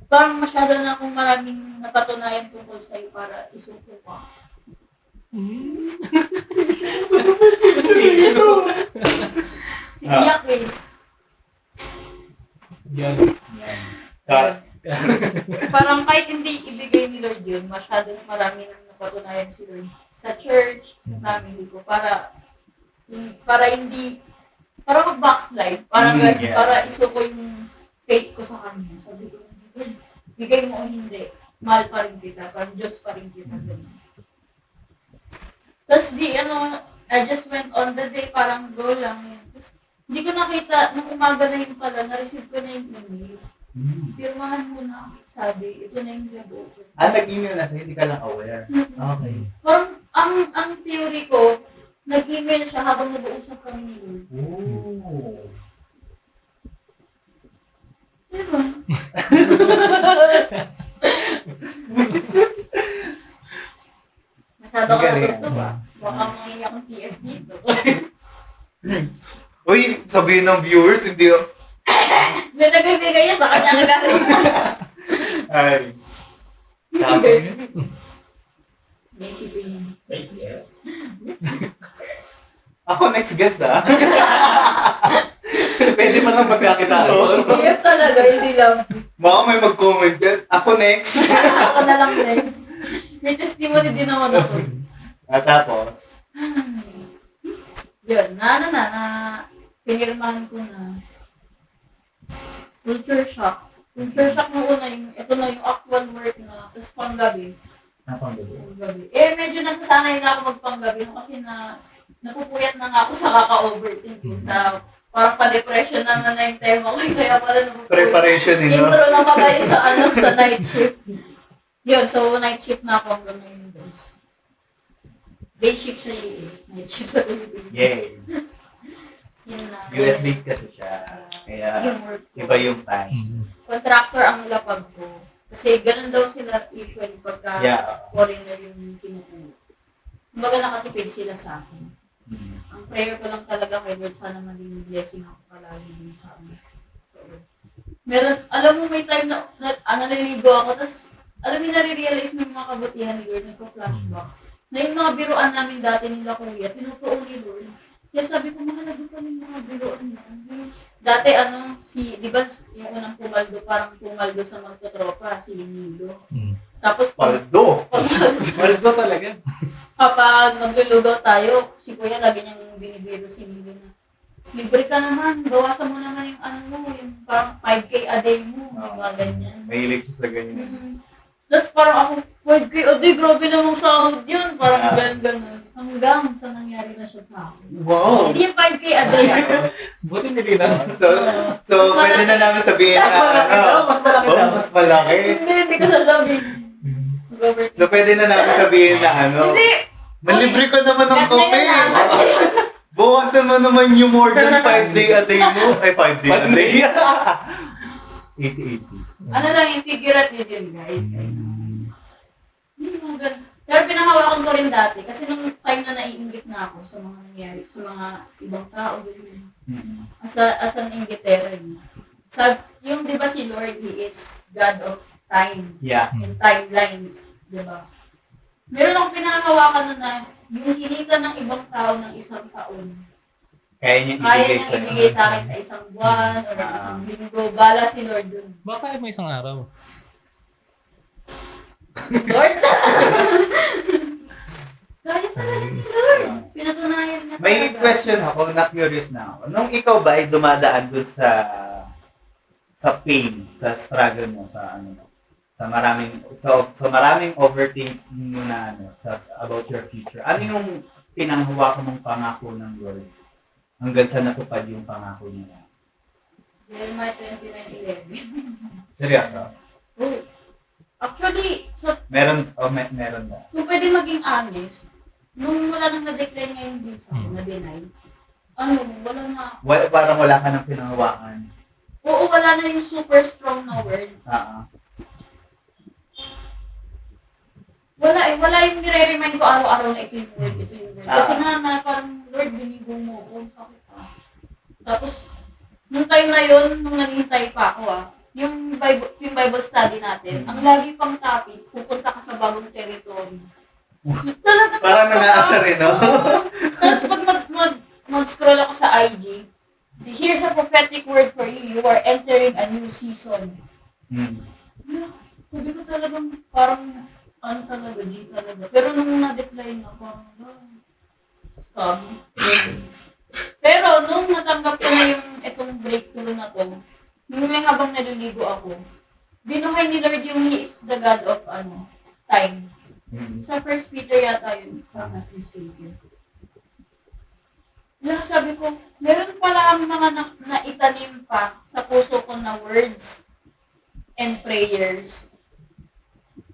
parang masyado na akong maraming napatunayan tungkol sa'yo para isuko ka. Si Iyak eh. Yan. si Lord sa church, sa family ko, para mag-backslide, Yeah. para isuko yung faith ko sa kanya. Sabi ko, Lord, bigay mo o hindi, mahal pa rin kita, parang Diyos pa rin kita. Ganun. Tapos I just went on the day, parang go lang yan. Tapos, hindi ko nakita, nung umaga na yun pala, na-receive ko na yung email. Pirmahan mo na, sabi, ito na yung job offer. Nag-email na sa'yo, hindi ka lang aware. Okay. Parang, ang theory ko, nag-email siya habang nag-uusap kami ni Lord. Oh. Diba? Masyado ka Galing. natuto ba? Baka mangingi akong TF dito. Uy, sabihin ng viewers, hindi May nagbibigay niya sa kanya kagaling. Ay. May isipin niya. Ako next guest Pwede pa lang magkakitaan. TF talaga, hindi lang. Baka may mag-comment yan. Ako next. Ako na lang next. May testimony din naman ako. At tapos, Yun, pinirmahan ko na. Culture shock. Culture shock nung una, ito na yung actual work na, tapos panggabi. Panggabi. Medyo nasasanay na ako magpanggabi kasi napupuyat na nga ako sa kaka-overthinking. Sa parang pa-depression na yung tema ko. Kaya pala napupuyat. preparation Intro na pala yun sa night shift. Yun, so night shift na ako hanggang ngayon guys. Day shift sa US, night shift sa Pilipinas. Yay. Yun na. US-based kasi siya. Kaya, Yung work ko. iba yung time. Contractor ang lapag ko. Kasi ganun daw sila usually pagka Yeah. foreigner yung pinupuno. Kumbaga nakatipid sila sa akin. Ang prayer ko lang talaga kay Lord, sana maging blessing ako palagi din sa amin. So, alam mo may time na naliligo ako, tapos alam mo nare-realize mo yung mga kabutihan ni Lord, nagpo-flashback. Na yung mga biruan namin dati nila Kuya, tinutuon ni Lord. Kaya sabi ko, mahalaga pa rin mga biruan na. Dati di ba yung unang pumaldo, parang pumaldo sa magtotropa, si Nido. Tapos Paldo. Maldo talaga. kapag maglulugaw tayo, si Kuya lagi niyang binibiro si Nido na, libre ka naman, bawasan mo naman yung yung parang 5K a day mo, yung mga ganyan. Mahilig siya sa ganyan. Tapos parang ako, 5K a day, grabe namang sahod yun. Parang ganun. Hanggang sa nangyari na siya sa akin. Wow! Hindi yung 5K a day. Buti nilinaw. So Mas pwede na malaki. namin sabihin Mas malaki daw, mas malaki daw. mas malaki. Hindi ko sasabihin. Robert. So pwede na namin sabihin na Hindi! malibre ka naman ng Cut na kape. yun na. Bawasan mo naman yung more than 5 day a day mo. Ay, 5 day a day. 80-80. Ano lang yung figurative yun, guys. Hindi mga ganun. Pero pinahawakan ko rin dati kasi nung time na naiinggit na ako sa mga nangyari, sa mga ibang tao, ganyan. As an inggitera yun. Yung di ba si Lord, He is God of time Yeah. and timelines, di ba? Meron akong pinahawakan na yung kinita ng ibang tao ng isang taon, Kaya niya kaya ibigay niyang ibigay sa akin sa isang buwan o isang linggo. Bala si Lord dun. Baka mo isang araw. Lord? Kaya talaga ni Lord. Pinatunayan niya May talaga. question ako, na-curious na ako. Nung ikaw ba ay dumadaan dun sa pain, sa struggle mo, sa maraming overthinking mo na about your future. Ano yung pinanghawakan mong pangako ng Lord hanggang sa natupad yung pangako niya? Jeremiah 29:11. Seryoso? Oh. Actually, Meron ba? kung pwede maging honest, nung wala nang na-decline ngayon visa, na-deny, wala na. Parang wala ka ng pinanghawakan. Oo, wala na yung super strong na word. Wala yung nire-remind ko araw-araw na ito yung word. Kasi na parang, Lord, binigo mo ko. Sakit ah. Tapos, nung time na yun, nung naghihintay pa ako yung Bible study natin, ang lagi pang topic, pupunta ka sa bagong territory. Talaga. Parang nanaasa rin, no? Tapos pag mag-scroll ako sa IG, here's a prophetic word for you. You are entering a new season. Sabi ko talagang parang ano talaga, G talaga. Pero nung na-decline ako, scam. Pero nung natanggap ko na yung itong breakthrough na to, nung may habang naliligo ako, binuhay ni Lord yung He is the God of time. Sa First Peter yata yun, if I'm not mistaken. Wala, sabi ko, meron pala ang mga naitanim pa sa puso ko na words and prayers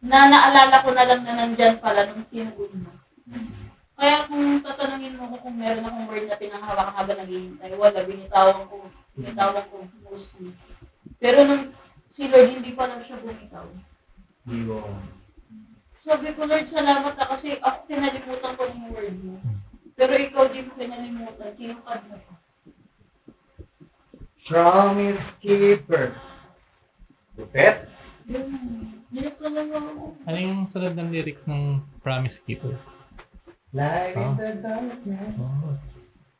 na naalala ko na lang na nandyan pala nung tinuod mo. Kaya kung tatanungin mo ko kung meron akong word na pinanghawakan habang naghihintay, wala, binitawan ko mostly. Pero nung si Lord, hindi pa lang siya bumitaw. Sabi ko, Lord, salamat na kasi ako kinalimutan ko yung word mo. Pero ikaw din mo kinalimutan, kinukad mo pa. Promise keeper. Lupet? Yun talaga ako. Ano yung sunod ng lyrics ng Promise Keeper? Light in the darkness. Oh.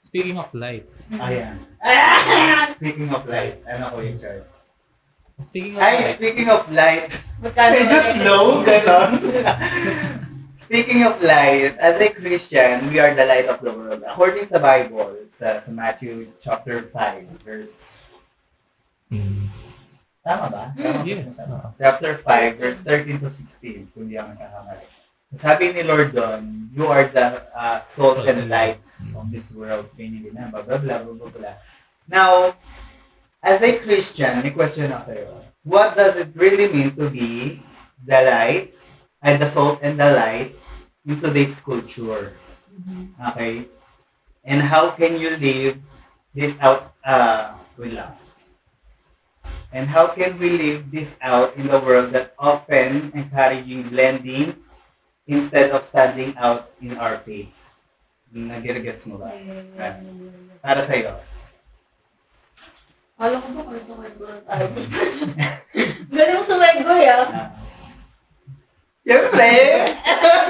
Speaking of light. Ayan. Speaking of light, ano ko yung chart? Speaking of Ay, light. speaking of light. Magkano Medyo slow, ganon. Speaking of light, as a Christian, we are the light of the world. According sa Bible, sa Matthew chapter 5, verse... Tama ba? Tama ba Yes. sa chapter 5, verse 13 to 16, kung di ako nagkakamali. Sabi ni Lord doon, you are the salt and light of this world. Ganyan, blah, blah, blah, blah, blah. Now, as a Christian, may question ako sa'yo. What does it really mean to be the light and the salt and the light in today's culture? Okay? And how can you live this out with love? And how can we live this out in the world that often encouraging blending instead of standing out in our faith? Nag-gets mo ba? Para sa'yo. Alam ko ba kwento lang tayo dito? Galing mo sumegoy Siyempre!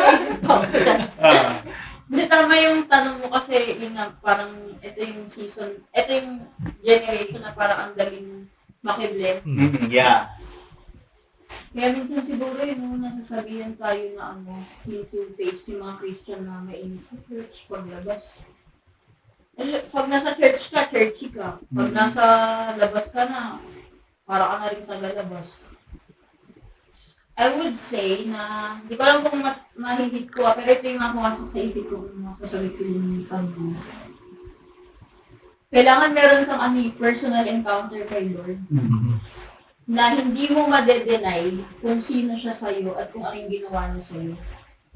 Naisip ako na. Ah. Hindi, tama yung tanong mo kasi yun na parang ito yung season, ito yung generation na parang ang galing makiblend. Yeah. Kaya minsan siguro yung nasasabihan tayo na yung two-faced yung mga Christian na mainit sa church, paglabas. Pag nasa church ka, churchy ka. Pag nasa labas ka na, para ka na rin tagalabas. I would say na, hindi ko alam kung mas mahihit ko, pero ito yung mga pumasok sa isip ko kung masasabi ko yung tanong. Kailangan meron kang personal encounter kay Lord na hindi mo madedenay kung sino siya sa'yo at kung ano yung ginawa niya sa'yo.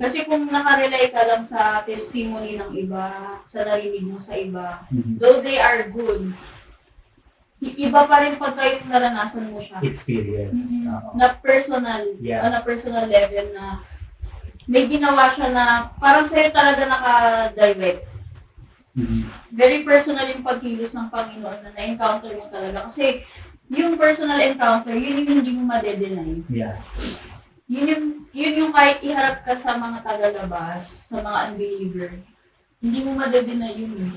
Kasi kung nakarely ka lang sa testimony ng iba, sa narinig mo sa iba, though they are good, iba pa rin pagka yung naranasan mo siya. Experience. Na personal, Yeah. na personal level na may ginawa siya na parang sa'yo talaga naka-direct. Very personal yung pagkilos ng Panginoon na na-encounter mo talaga. Kasi yung personal encounter, yun yung hindi mo madedenay. Yeah. Yun yung kahit iharap ka sa mga tagalabas, sa mga unbeliever, hindi mo madedenay yun.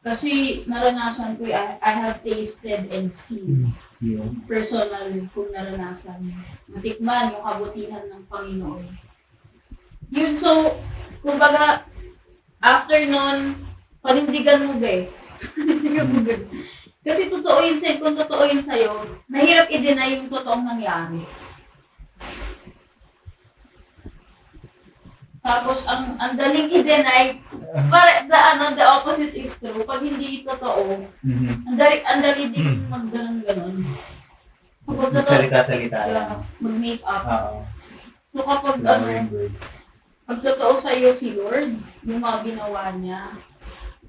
Kasi naranasan ko, I have tasted and seen. Personal kung naranasan. Natikman yung kabutihan ng Panginoon. Yun, so, kumbaga, after nun, panindigan mo ba eh. Panindigan mo ba. Kasi totoo yun sa'yo, kung totoo yun sa'yo, mahirap i-deny yung totoong nangyari. Tapos, ang daling i-deny, the opposite is true. Pag hindi totoo, ang dali din mag-ganon-ganon. Magsalita-salita lang. Mag-make up. Oo. So kapag Words. pag totoo sa'yo si Lord, yung mga ginawa niya,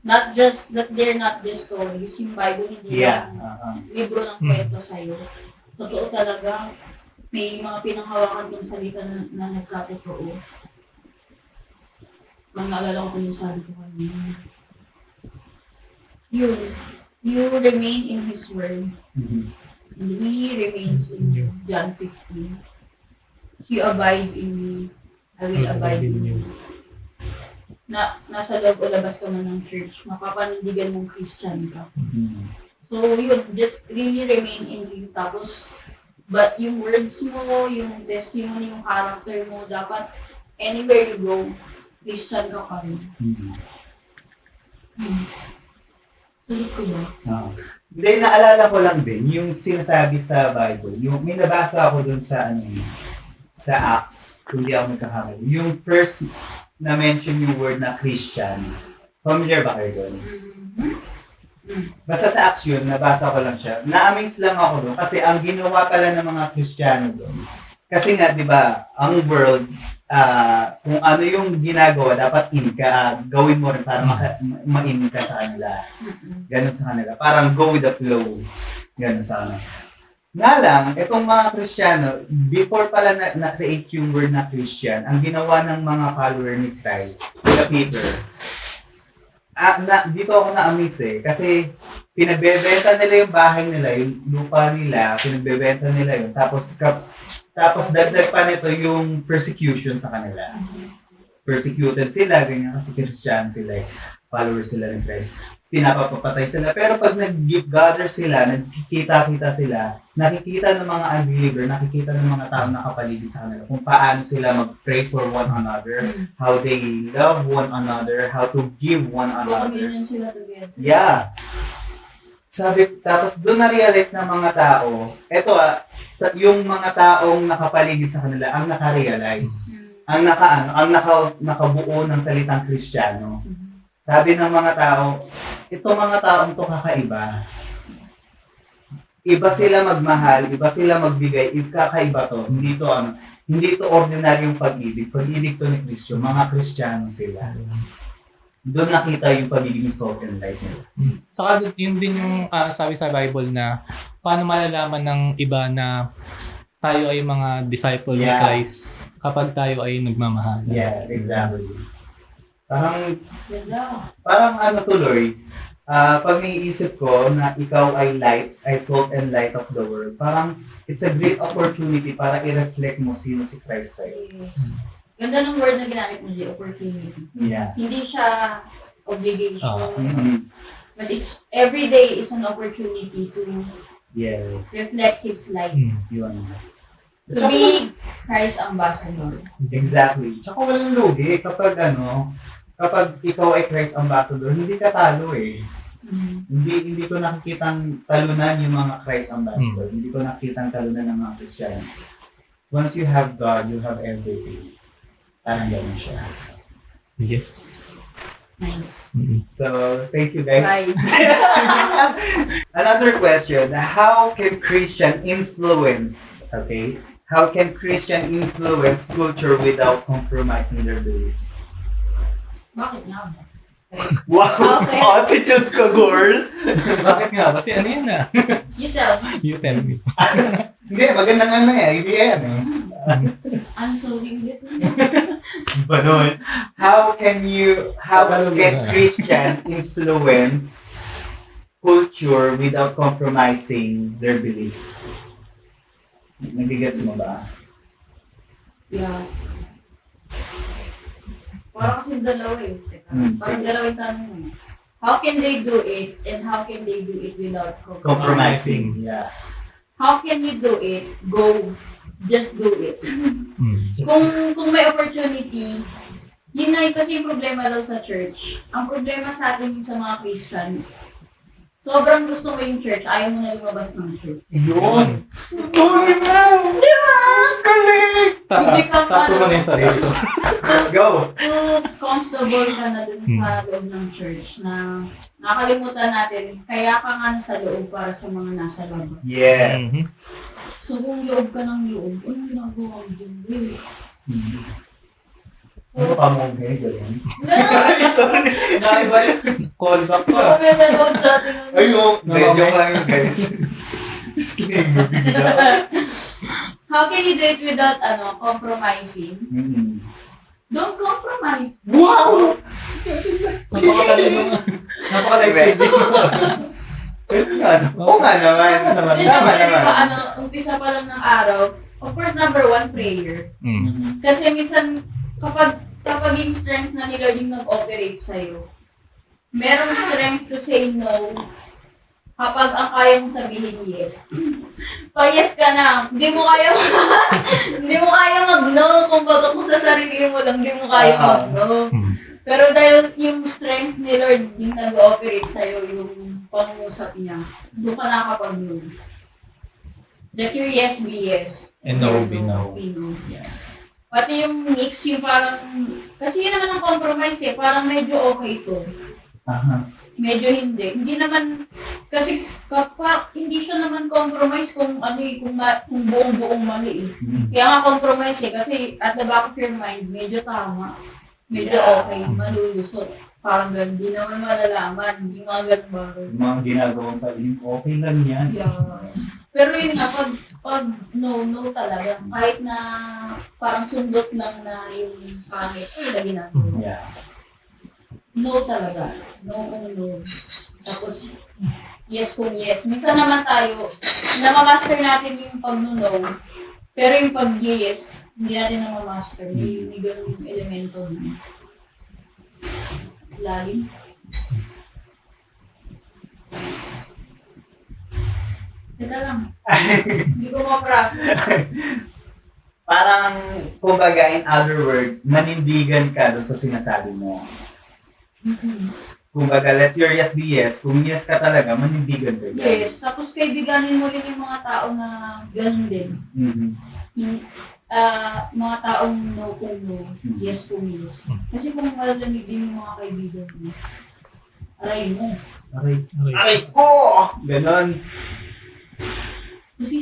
not just that they're not just stories, yung Bible hindi Yeah. lang libro ng kwento sa'yo. Totoo talaga, may mga pinanghawakan kang salita na nagkatotoo. Ang naalala ko yung sabi ko kanina. Yun, you remain in His Word, and He remains in you. John 15. You abide in me, I will abide in you. Nasa loob o labas ka man ng church, mapapanindigan mong Christian ka. So yun, just really remain in Him. Tapos, But yung words mo, yung testimony, yung character mo, dapat anywhere you go, Christian ka pa rin. Sulit ko ba? Hindi, naalala ko lang din, yung sinasabi sa Bible, yung may nabasa ako dun sa sa Acts, kung di ako nagkakamali. Yung first na mention yung word na Christian. Familiar ba kayo dun? Basta sa Acts yun, nabasa ko lang siya. Na-amaze lang ako doon kasi ang ginawa pala ng mga Kristiyano doon. Kasi nga, di ba, ang world, kung ano yung ginagawa, dapat gawin mo rin para ma-in ka sa kanila. Ganon sa kanila. Parang go with the flow. Ganon sa kanila. Nga lang, itong mga Kristiyano, before pala na-create yung word na Christian, ang ginawa ng mga follower ni Christ, kila Peter, dito ako na-amaze kasi pinagbebenta nila yung bahay nila, yung lupa nila, pinagbebenta nila yun, tapos dagdag pa nito yung persecution sa kanila. Persecuted sila, ganyan kasi Christian sila, followers sila ng Christ. Pinapapatay sila. Pero pag nag-gather sila, nagkikita-kita sila, nakikita ng mga unbeliever, nakikita ng mga tao nakapaligid sa kanila kung paano sila mag-pray for one another, how they love one another, how to give one another. Communion sila together. Yeah. Tapos doon na-realize ng mga tao, yung mga taong nakapaligid sa kanila ang naka-realize, ang nakabuo ng salitang Kristiyano. Sabi ng mga tao, itong mga taong to kakaiba. Iba sila magmahal, iba sila magbigay, kakaiba to. Hindi to ordinaryong pag-ibig. Pag-ibig to ni Kristo, mga Kristiyano sila. Doon nakita yung pagiging salt and light nila. Saka yun din yung sabi sa Bible na paano malalaman ng iba na tayo ay mga disciple ni Christ kapag tayo ay nagmamahal. Yeah, exactly. Parang tuloy, pag naiisip ko na ikaw ay salt and light of the world, parang it's a great opportunity para i-reflect mo sino si Christ sa'yo. Yes. Ganda ng word na ginamit mo, opportunity. Yeah. Hindi siya obligation. But every day is an opportunity to reflect His light. Yun. To be Christ ambassador. Exactly. Tsaka walang lugi kapag ikaw ay Christ ambassador, hindi ka talo eh. Hindi ko nakikitang talunan yung mga Christ ambassador. Hindi ko nakikitang talunan ng mga Kristiyano. Once you have God, you have everything. Parang gano'n siya. Yes. Nice. So, thank you guys. Bye. Another question, how can Christian influence culture without compromising their belief? Bakit nga ba? Wow! Okay. Attitude ko, girl! Bakit nga? Kasi ano yun na? You tell me. You tell me. Hindi, magandang IBM eh. Ano solving it? Banon. How can Christian influence culture without compromising their belief? Nagigets mo ba? Yeah. Parang kasi dalawa eh. Parang dalawang tanong mo. How can they do it and how can they do it without Compromising. Yeah. How can you do it? Just do it. Kung may opportunity, yun na kasi yung problema daw sa church. Ang problema sa atin sa mga Christian, sobrang gusto mo yung church, ayaw mo na lumabas ng church. Yun! Tuloy mo! Di ba? Galing! Tato mo na yung sarili. Let's go! So, comfortable ka na dun sa loob ng church na nakalimutan natin, kaya ka nga nasa loob para sa mga nasa labas. Yes! So, kung loob ka ng loob, anong ginagawa mo dyan? Ano ka mong ganyan? Sorry. Call back pa. May nanood sa atin. Ayun! Joke lang yun, guys. Disclaimer, bigla. How can you do it without compromising? Don't compromise. Wow! Napaka-life changing. Oo nga naman. Kasi Tama syempre, di ba, naman. umpisa pa lang ng araw, of course, number one, prayer. Kasi minsan, kapag yung strength na ni Lord yung nag-operate sa'yo, merong strength to say no kapag ang kaya mong sabihin yes. Pag yes ka na, hindi mo kaya hindi mo kaya mag-no. Kung baga kung sa sarili mo lang, hindi mo kaya mag-no. Pero dahil yung strength ni Lord yung nag-ooperate sa'yo, yung pangusap niya, doon ka nakakapag-no. Let your yes be yes. And no be no. Be no. Yeah. Pati yung mix, yung parang, kasi yun naman ang compromise eh, parang medyo okay to. Medyo hindi. Hindi naman, kasi kapag hindi siya naman compromise kung ano eh, kung buong-buong mali eh. Kaya nga compromise eh, kasi at the back of your mind, medyo tama. Medyo okay, malulusot. Parang ganun, di naman malalaman, hindi mga ganun bagay. Yung mga ginagawang paling, okay lang yan. Yeah. Pero yun nga, pag no talaga, kahit na parang sundot lang na yung pangit, na ginagawa. Yeah. No talaga. No kung no. Tapos, yes kung yes. Minsan naman tayo, namamaster natin yung pag-no, pero yung pag-yes, hindi natin namamaster. May ganung elemento din. Lalim. Teka lang. Hindi ko ma-process. Parang, kumbaga, in other word, manindigan ka doon sa sinasabi mo. Kumbaga, let your yes be yes. Kung yes ka talaga, manindigan ka. Yes. Tapos kaibiganin mo rin yung mga tao na ganun din. Yung, mga taong no kung no, yes kung yes. Kasi kung malalamig din yung mga kaibigan mo, aray mo. Aray ko! Ganon. Kasi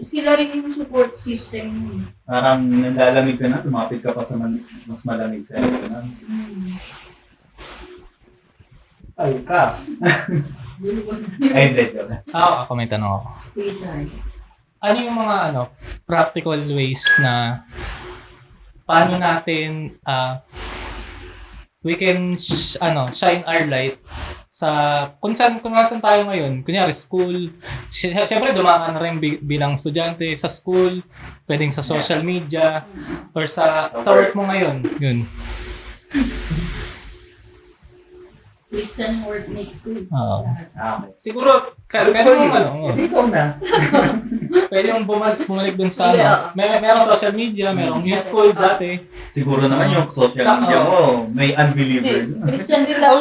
sila rin yung support system mo. Parang nalalamig ka na, lumapit ka pa sa mas malamig sa iyo. Ay, ka. Ay, hindi. Ako may tanong ako. Sweetheart. Ano yung mga practical ways na paano natin we can shine our light sa kung nasan tayo ngayon, kunyari school, syempre dumaan na rin bilang estudyante sa school, pwedeng sa social media or sa work mo ngayon, yun. Christian work makes good. Oo. Okay. Siguro pwede mo Ikaw na. pwede mong bumalik dun sa merong social media, merong yung school dati. Siguro naman yung social media mo, may unbeliever. Christian din lang.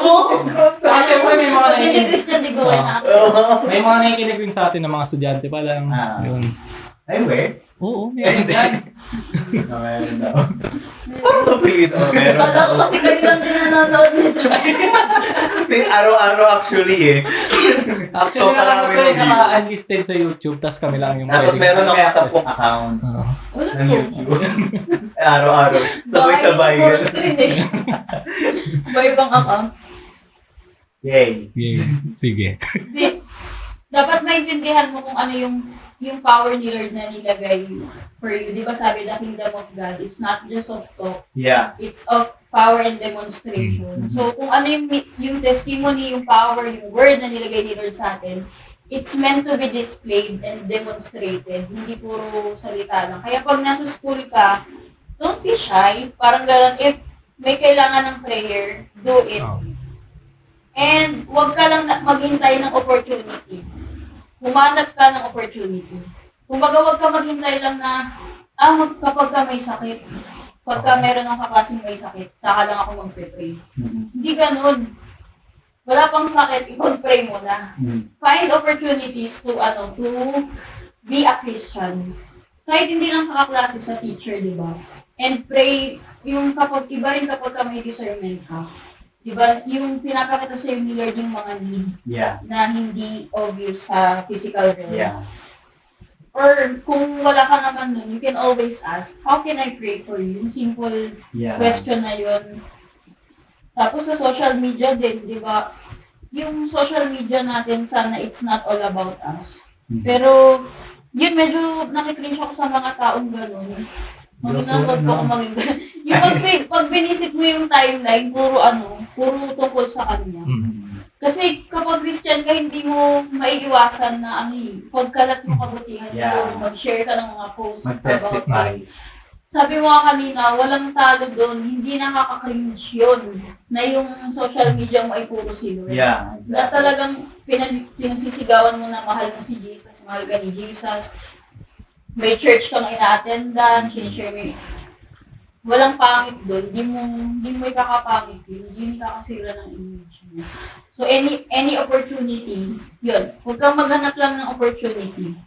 Saka syempre may mga Pag hindi Christian, di ko na. may mga nakikinig din sa atin ng mga estudyante pa lang. Yun. Ay, we? Oo, meron yan. Meron daw. Meron Kala ko kasi kayo lang din nanonood nito. Araw-araw actually eh. Actually, kami naka-unlisted sa YouTube, tas kami lang yung Tapos meron ako sa 10 account Wala ng po. YouTube. Araw-araw. Sabay-sabay. Baka hindi puro screen eh. May ibang account. Yay. Yeah, sige. Dapat maintindihan mo kung ano yung power ni Lord na nilagay for you. Di ba sabi, the kingdom of God is not just of talk. Yeah. It's of power and demonstration. So, kung ano yung testimony, yung power, yung word na nilagay ni Lord sa atin, it's meant to be displayed and demonstrated. Hindi puro salita lang. Kaya pag nasa school ka, don't be shy. Parang gano'n, if may kailangan ng prayer, do it. And huwag ka lang maghintay ng opportunity. Humanap ka ng opportunity. Kumbaga, huwag ka maghintay lang na, kapag ka may sakit, pagka meron ng kakasing may sakit, saka lang ako magpe-pray. Hindi ganun. Wala pang sakit, ipag-pray mo na. Find opportunities to be a Christian. Kahit hindi lang sa kaklase, sa teacher, di ba? And pray, iba rin kapag ka may discernment ka. Diba, yung pinapakita sa'yo ni Lord yung mga need na hindi obvious sa physical realm. Yeah. Or kung wala ka naman nun, you can always ask, how can I pray for you? Yung simple question na yun. Tapos sa social media din, di ba? Yung social media natin, sana it's not all about us. Pero, yun medyo nakikringe ako sa mga taong gano'n. Mag-inambag ko kung maging gano'n. Yung pag binisit mo yung timeline, puro tungkol sa kanya. Kasi kapag Christian ka, hindi mo maiiwasan na pagkalat mo kabutihan mo, mag-share ka ng mga posts mag-testify. sabi mo nga kanina, walang talo doon, hindi nakaka-cringe yun na yung social media mo ay puro silver. Yeah, Na exactly. talagang pinagsisigawan mo na mahal mo si Jesus, mahal ka ni Jesus. May church kang ina-attendan, sinishare mo yung... Walang pangit doon, di mo ikakapangit yun, hindi ikakasira ng image mo. So any opportunity, yun. Huwag kang maghanap lang ng opportunity.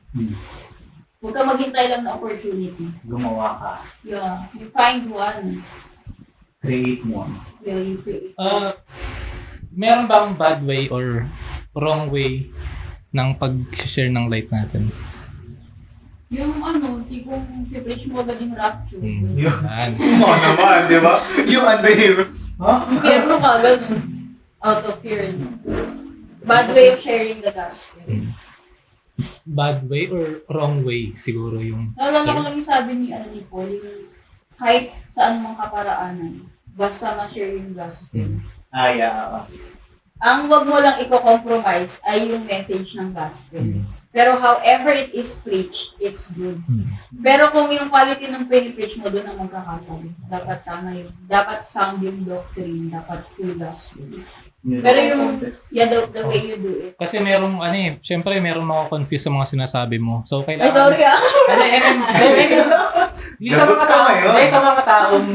Huwag kang maghintay lang ng opportunity. Gumawa ka. Yeah, you find one. Create mo. Yeah, you create. Meron bang bad way or wrong way ng pag-share ng light natin? Yung tipong preach mo agad yung rapture. Yan. Mo naman, di ba? Yung unbeliever. Ha? Fear mo ka, ganun. Out of fear. No? Bad way of sharing the gospel. Bad way or wrong way siguro yung... Naalala ko lang yung sabi ni Paul, yung kahit saan mang kaparaanan, basta ma-share yung gospel. Yeah. Ang wag mo lang i-compromise ay yung message ng gospel. Pero however it is preached, it's good. Pero kung yung quality ng pinipreach mo, doon ang magkakatalo. Dapat tama yun. Dapat sound yung doctrine. Dapat full gospel. Pero yung, the way you do it. Kasi merong syempre merong confuse sa mga sinasabi mo. So Ay, kailangan... sorry ah. Sa mga taong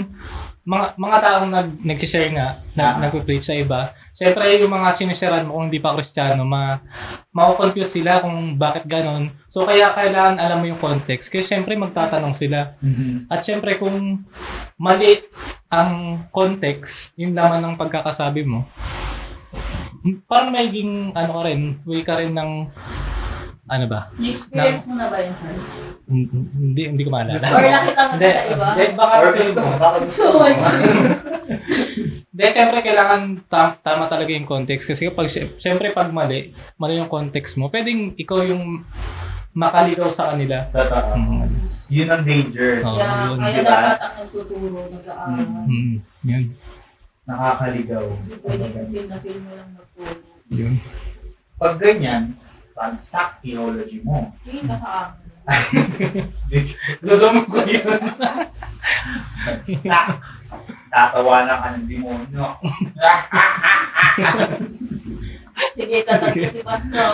mga taong nag-share nga, nagpe-preach sa iba. Syempre yung mga sinisharean mo kung hindi pa Kristiyano, ma-confuse sila kung bakit ganon. So kaya kailangan alam mo yung context. Kasi syempre magtatanong sila. At syempre kung mali ang context, yung laman ng pagkakasabi mo, parang magiging way ka rin ng Na-experience mo na ba yun? hindi ko maalala. Or nakita mo na sa iba? Baka Or sa gusto mo, iba. baka gusto So, mo. my God. Syempre kailangan tama talaga yung context kasi kapag syempre pag mali yung context mo, pwedeng ikaw yung makaligaw sa kanila. Totoo. Yun ang danger. Oo, Kaya, yun, kaya di ba? dapat ang nagtuturo, nag-aaral. Yun. Nakakaligaw. Hindi pwede feel mo lang nagtuturo. Yun. Pag ganyan, pag-stock theology mo. Tingin ka sa akin. Susumog ko yun. Pag-stock. Tatawanan ka ng demonyo. Sige, tatag ko si Pastor.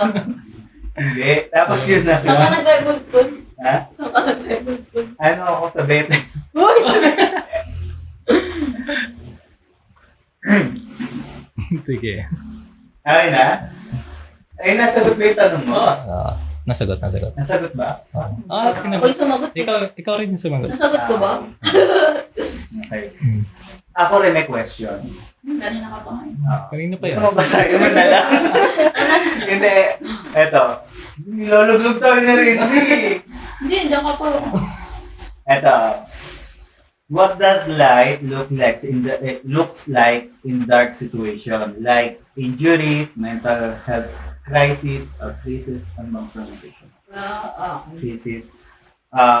Hindi. Tapos yun na. Saan ka nag-Bible school? Ha? Saan ka nag-Bible school? Ano ako sa bete? Uy! Sige. Ay na? Ay, nasagot ba yung tanong mo? Nasagot. Nasagot ba? Uy, Sinagot. sumagot eh. Ikaw rin yung sumagot. Nasagot ko ba? Okay. Ako rin may question. Kanina ka pa nga eh. Kanina pa Gusto yan. mo basahin mo na lang? Hindi. Eto. Niloluglog tayo na rin. Hindi, diyan ka pa. Eto. What does light looks like in dark situation, like injuries, mental health crisis, or crisis, ano bang pronunciation? Okay. Crisis,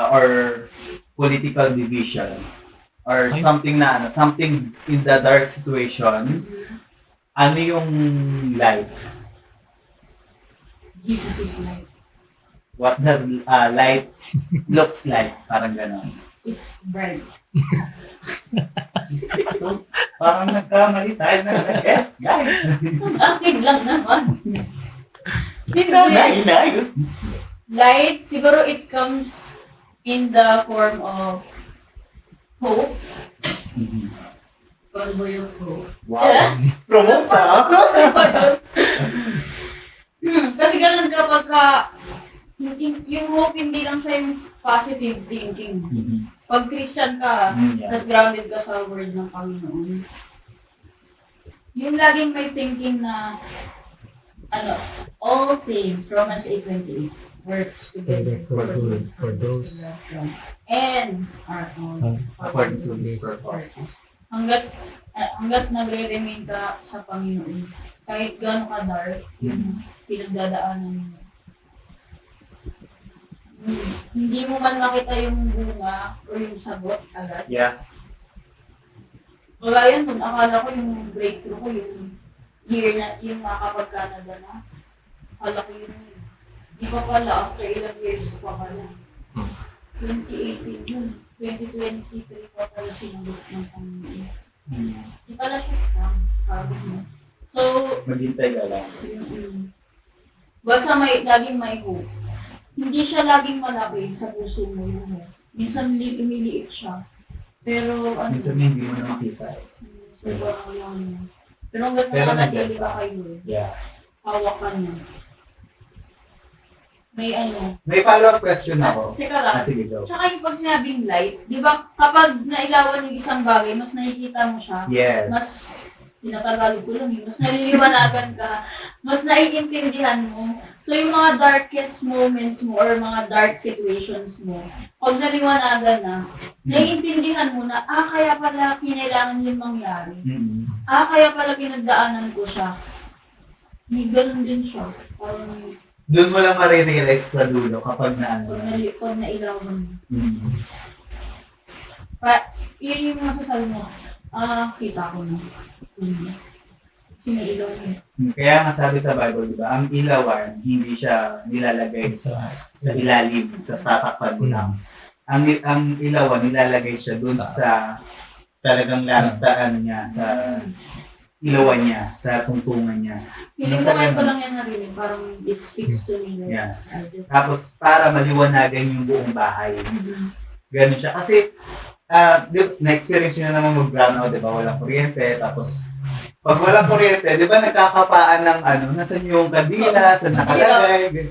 or political division, or something in the dark situation. Ano yung light? Jesus is light. What does light looks like? Parang gano'n. It's bright. Parang nagkamali tayo na guess, guys. Akin lang naman. Ikaw na inayos. Light, siguro it comes in the form of hope. Convoy of hope. Wow. Promote na. Kasi ganun kapag yung hope hindi lang siya yung positive thinking. Pag Christian ka, Yeah. tas grounded ka sa word ng Panginoon, yung laging may thinking na all things, Romans 8:28, works together For good, for those. and are all According to His purpose. Hanggat nagre-remain ka sa Panginoon, kahit gaano ka dark, yung pinagdadaanan mo. Hindi mo man makita yung bunga o yung sagot agad. Yeah. Wala yan nun. Akala ko yung breakthrough ko, yung year na, yung makakapag-Canada na. Akala ko yun yun. Di pa pala, after ilang years pa pala. 2018 yun. 2023 pa pala sinulot ng Panginoon. Mm. Di pala siya scam. Sabi mo. So, Maghintay ka lang. basta laging may hope. Hindi siya laging malaki sa puso mo yung hope. Minsan lumiliit siya. Pero Minsan hindi mo na makita. sobrang wala mo. Pero hanggang Pero nananatili nandiyan ka pa. kay Lord, Yeah. hawak ka niya. May May follow-up question ako. Teka lang. Sige, go. Tsaka yung pag sinabing light, di ba kapag nailawan yung isang bagay, mas nakikita mo siya, Yes. mas tinatagalog ko lang mas naliliwanagan ka, mas naiintindihan mo. So yung mga darkest moments mo or mga dark situations mo, pag naliwanagan na, naiintindihan mo na, kaya pala kinailangan yun mangyari. Mm. Kaya pala pinagdaanan ko siya. May ganun din siya. Parang Doon mo lang ma-realize sa dulo kapag na ano. pag nailawan mo. Mm. Yun yung masasabi mo, kita ko na. Kasi may ilaw na. Kaya nga sabi sa Bible, di ba, ang ilawan, hindi siya nilalagay sa ilalim, tapos tatakpan mo lang. Ang ilawan, nilalagay siya doon sa talagang lastaan niya, sa ilawan niya, sa tungtungan niya. Feeling ko ngayon ko lang yan narinig, parang it speaks to me. Like, Yeah. I just- Tapos, para maliwanagan yung buong bahay. Mhm. Ganun siya. Kasi, na-experience nyo na naman mag-brownout, di ba? Walang kuryente. Tapos, pag walang kuryente, di ba nagkakapaan ng nasan yung kandila, saan nakalagay.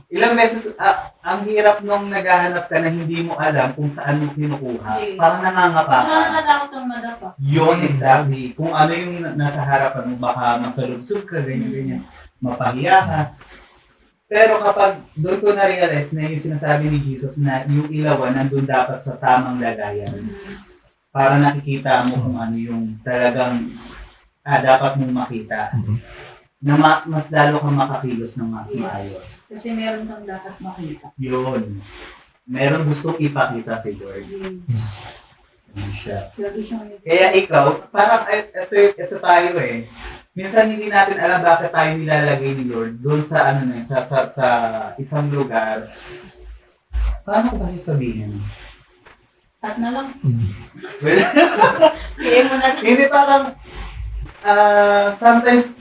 Ilang beses, ang hirap nung naghahanap ka na hindi mo alam kung saan mo kinukuha. Yes. Parang nangangapa Tsaka ka. natatakot ang madapa. Yun, exactly. Kung ano yung nasa harapan mo, baka masalubsog ka, ganyan. Mapahiya ka. Pero kapag doon ko na-realize na yung sinasabi ni Jesus na yung ilawan nandun dapat sa tamang lagayan. Para nakikita mo kung ano yung talagang dapat mong makita. Na mas lalo kang makakilos ng mas Yes. maayos. Kasi meron kang dapat makita. Yun. Meron gustong ipakita si Lord. Yes. Yun siya. Lagi siyang Kaya ikaw, parang ito tayo eh. Minsan hindi natin alam bakit tayo nilalagay ni Lord doon sa sa isang lugar. Paano ko ba sasabihin? At na lang. Well, Kaya mo na. hindi parang sometimes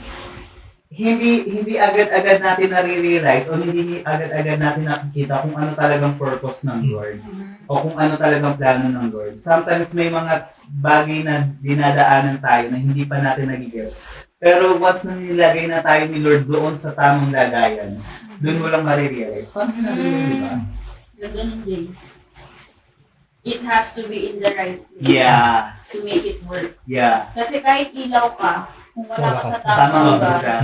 hindi agad-agad natin nare-realize o hindi agad-agad natin nakikita kung ano talagang purpose ng Lord o kung ano talagang plano ng Lord. Sometimes may mga bagay na dinadaanan tayo na hindi pa natin nagigets. Pero once na nilagay na tayo ni Lord doon sa tamang lagayan, doon mo lang marirealize. Paano sinabi mo, di ba? Ganun din. It has to be in the right place Yeah. to make it work. Yeah. Kasi kahit ilaw ka, kung wala ka sa Tamang tamang lugar, lugar.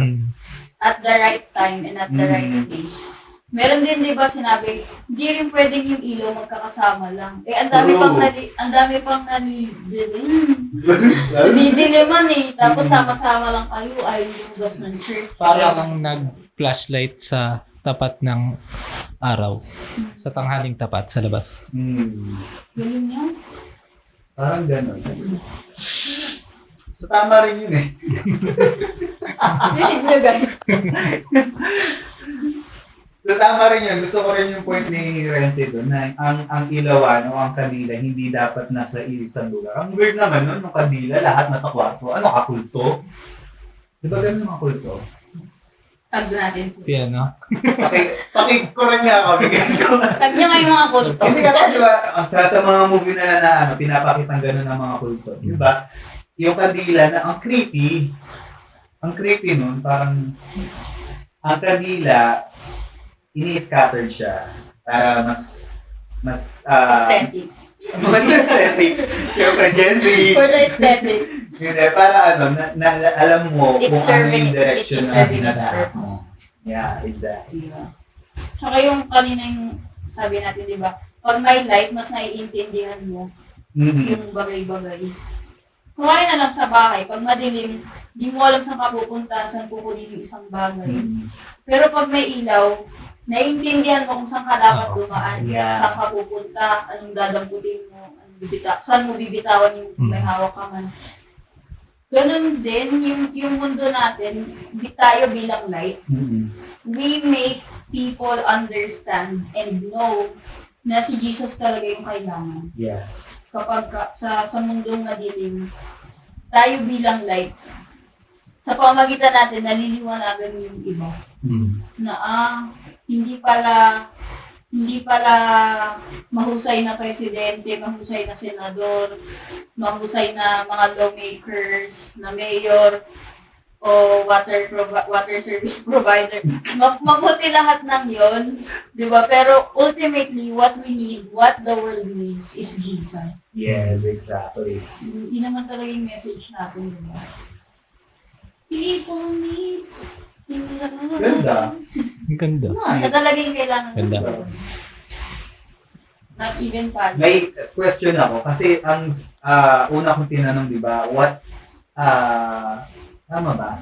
at the right time and at the right place. Meron din 'di ba sinabi, hindi rin pwedeng yung ilaw magkakasama lang. Ang dami pang didiliman eh. Tapos sama-sama lang kayo ay lugas ng church. Parang ang nag-flashlight sa tapat ng araw. Sa tanghaling tapat sa labas. Galing niya. Parang gano'n. So tama rin yun eh. Dinig niyo guys. So tama rin yun. Gusto ko rin yung point ni Renzi doon na ang ilawan o ang kandila hindi dapat nasa isang lugar. Ang weird naman nun, yung kandila, lahat nasa kwarto. Ano, kakulto? Di ba ganun mga kulto? Tag natin. Si ano? Pakikuran nga kami. Tag niya nga yung mga kulto. Hindi kasi di ba, sa mga movie na pinapakitang gano'n ng mga kulto. Di ba? Yung kandila na, ang creepy. Ang creepy nun, parang, ang kandila, ini-scattered siya para mas Aesthetic. mas aesthetic. Siyempre, Gen Z. For the aesthetic. Hindi, para alam mo It's kung ano serving- yung direction it is na serving its dinadaan purpose. mo. Yeah, exactly. Yeah. Tsaka yung kanina yung sabi natin, di ba? Pag may light, mas naiintindihan mo Mhm. yung bagay-bagay. Kung rin alam sa bahay, pag madilim, di mo alam saan ka pupunta, saan pupunin yung isang bagay. Mhm. Pero pag may ilaw, naiintindihan mo kung saan ka dapat dumaan, Yeah. saan ka pupunta, anong dadamputin mo, saan mo bibitawan yung may hawak ka man. Ganun din, yung mundo natin, tayo bilang light, Mhm. we make people understand and know na si Jesus talaga yung kailangan. Yes. Kapag sa mundong madilim, tayo bilang light, sa pamagitan natin, naliliwanagan yung iba. Na hindi pala mahusay na presidente, mahusay na senador, mahusay na mga lawmakers, na mayor, o water service provider. Mabuti lahat ng yon, di ba? Pero ultimately, what we need, what the world needs is Jesus. Yes, exactly. Hindi naman talaga yung message natin, di ba? People need love. Ganda. Ang ganda. Siya talaga yung kailangan. Ganda. Not even pala. May question ako kasi ang una kong tinanong, di ba, tama ba?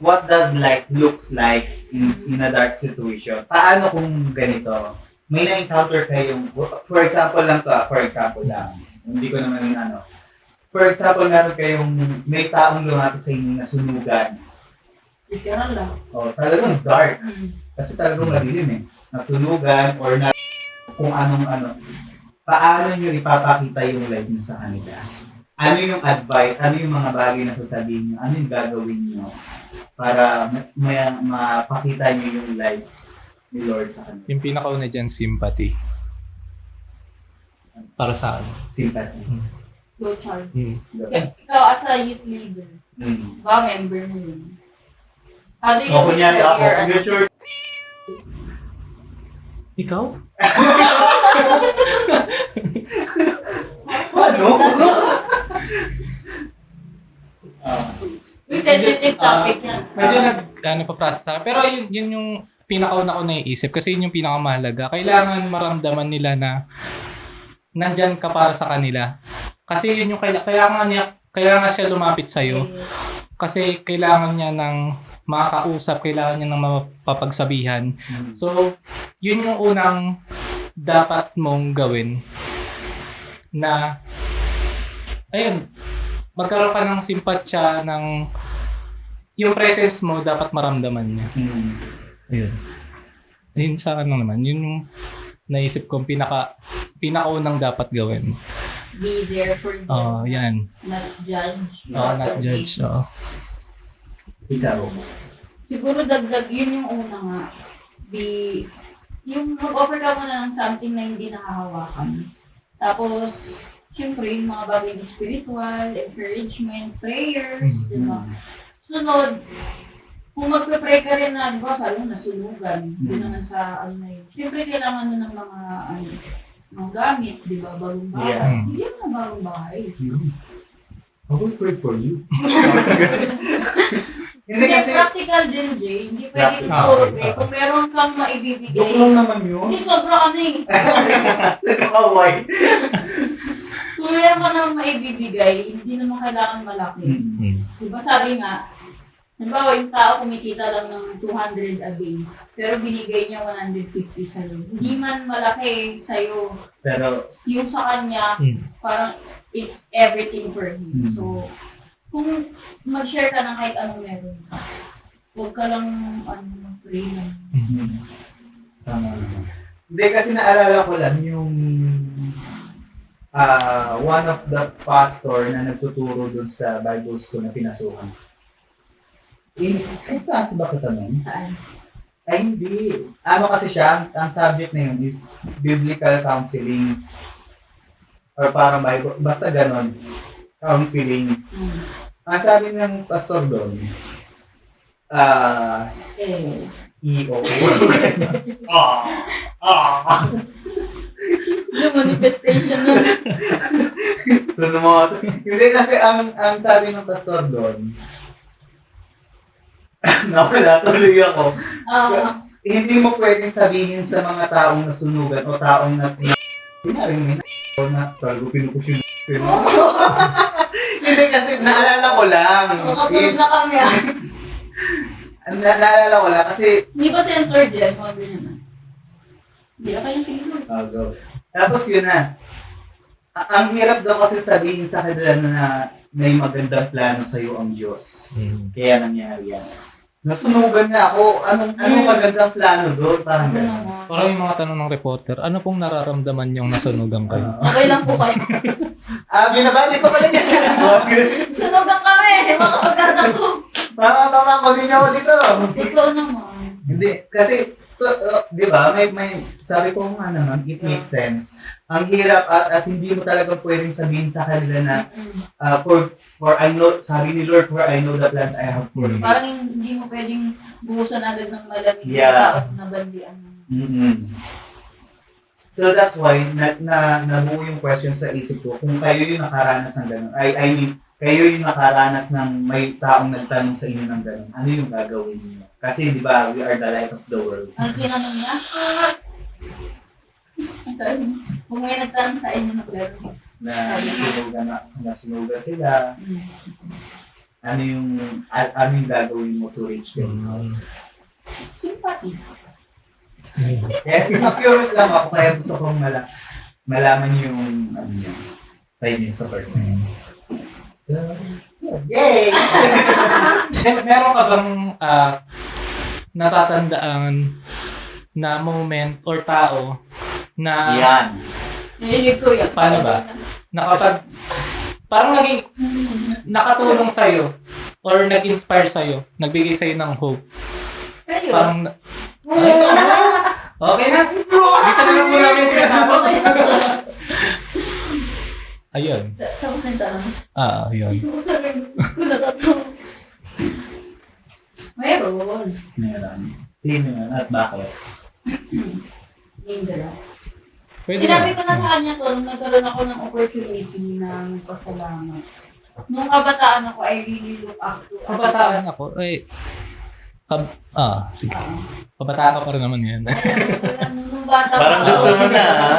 What does light looks like in a dark situation? Paano kung ganito? May na-encounter kayong, for example lang, hindi ko naman for example, meron kayong, may taong lumapit sa inyo na sunugan. Literal lang. O, talagang dark. Kasi talagang madilim eh. Nasunugan or na kung anong paano nyo ipapakita yung light nyo sa kanila? Ano yung advice? Ano yung mga bagay na sasabihin nyo? Ano yung gagawin nyo para mapakita nyo yung light ni Lord sa kanila? Yung pinakauna dyan, sympathy. Para sa akin. Sympathy. Go, Charles. Yeah. Ikaw as a youth leader, ba member mo yun? How do you O, kunyari ako, your church. Ikaw? Ano? May sensitive topic yan. Medyo paprasa sa akin. Pero yun yung pinakauna ko naiisip kasi yun yung pinakamahalaga. Kailangan maramdaman nila na nandyan ka para sa kanila. Kasi yun yung kaya nga siya lumapit sa'yo. Kasi kailangan niya ng makakausap, kailangan niya ng mapapagsabihan. So, yun yung unang dapat mong gawin na ayun, magkaroon ka ng simpatsya ng yung presence mo dapat maramdaman niya. Ayun. Ayun sa akin lang naman. Yun yung naisip kong pinakaunang dapat gawin. Be there for them. Yan. Not judge. Not judge. Ikaw. Siguro dagdag, yun yung una nga. Yung mag-offer ka muna ng something na hindi nakahawakan. Tapos, syempre, yung mga bagay na spiritual, encouragement, prayers, di ba? Sunod, kung magpe-pray ka rin na, di ba, sabi mo, nasunugan. Yun naman sa, yun. Syempre, kailangan mo ng mga gamit, di ba, bagong bahay. Yeah. Hindi mo na bagong bahay. I will pray for you. Hindi Hindi, kasi, practical din, Jay. Hindi pwede Practical. puro pray. Kung meron kang maibibigay, joke lang naman yun. hindi, sobra ka na eh. Nagkakaway. Kung meron ka namang maibibigay, hindi naman kailangan malaki. Diba sabi nga, halimbawa yung tao kumikita lang ng 200 a day, pero binigay niya 150 sa'yo. Hindi man malaki sa'yo, Pero, yung sa kanya, parang it's everything for him. So, kung mag-share ka ng kahit anong meron ka, huwag ka lang mag-pray lang. tama naman. Hindi, kasi naalala ko lang yung one of the pastor na nagtuturo dun sa Bible school na pinasukan. Ay, klase ba kita nun? Saan? Ay, hindi. Ano kasi siya, ang subject na yun is biblical counseling. Or parang Bible, basta ganon. Counseling. Ang sabi ng pastor doon, EO. Yung manifestation nun. Hindi kasi ang sabi ng pastor doon, nawala tuloy ako. Hindi mo pwedeng sabihin sa mga taong nasunugan o taong pinaring na talago pinupush yung Hindi kasi naalala ko lang. Makatulog na kami Naalala ko lang kasi Hindi ba censored yan? Mga ganyan na. Hindi, okay lang siguro. go. Tapos yun na. Ang hirap daw kasi sabihin sa kanila na may magandang plano sa iyo ang Diyos. Kaya nangyari yan. Nasunugan na ako. Anong magandang plano doon? Parang Ano gano'n. naman. Parang yung mga tanong ng reporter, ano pong nararamdaman yung nasunugan kayo? Okay lang po kayo. Binabati ko pala dyan. Sunugan kami, mga pagkakataon ko. Tama, maging ako dito. Ikaw naman. Hindi, kasi, di ba, may sabi ko nga naman, it makes sense. Ang hirap at hindi mo talaga pwedeng sabihin sa kanila na, for I know, sabi ni Lord, for I know the plans I have for you. Parang hindi mo pwedeng buhusan agad ng malamig ng Yeah. tao na bandian. Mm-hmm. So that's why, nabuo yung question sa isip ko, kung kayo yung nakaranas ng gano'n, I mean, kayo yung nakaranas ng may taong nagtanong sa inyo ng gano'n, ano yung gagawin niyo? Kasi di ba, we are the light of the world. Ano tinanong niya? Kung may nagtanong sa inyo na gano'n. Nasunugan sila, ano yung gagawin mo to reach them out? Sympathy. Kaya na-curious lang ako, kaya gusto kong malaman yung sa inyo sa partner. So, yay! Meron ka bang natatandaan na moment or tao na Yan. Narinig ko yan. Paano ba? Parang naging nakatulong sa'yo or nag-inspire sa'yo, nagbigay sa'yo ng hope. Kayo? Parang okay na. Dito na lang po namin tinatapos. Ayun. Tapos na yung tanong. Ayun. Tapos na rin. Kung natatawa. Meron. Meron. Sino yun at bakit? Indra. Pwede Sinabi na. ko na sa kanya to, nung nagkaroon ako ng opportunity ng pasalamat. Nung kabataan ako, I really look up to. Kabataan ako. Sige. Kabataan ka pa rin naman yan. Nung bata Parang pa gusto ako, mo na, ha?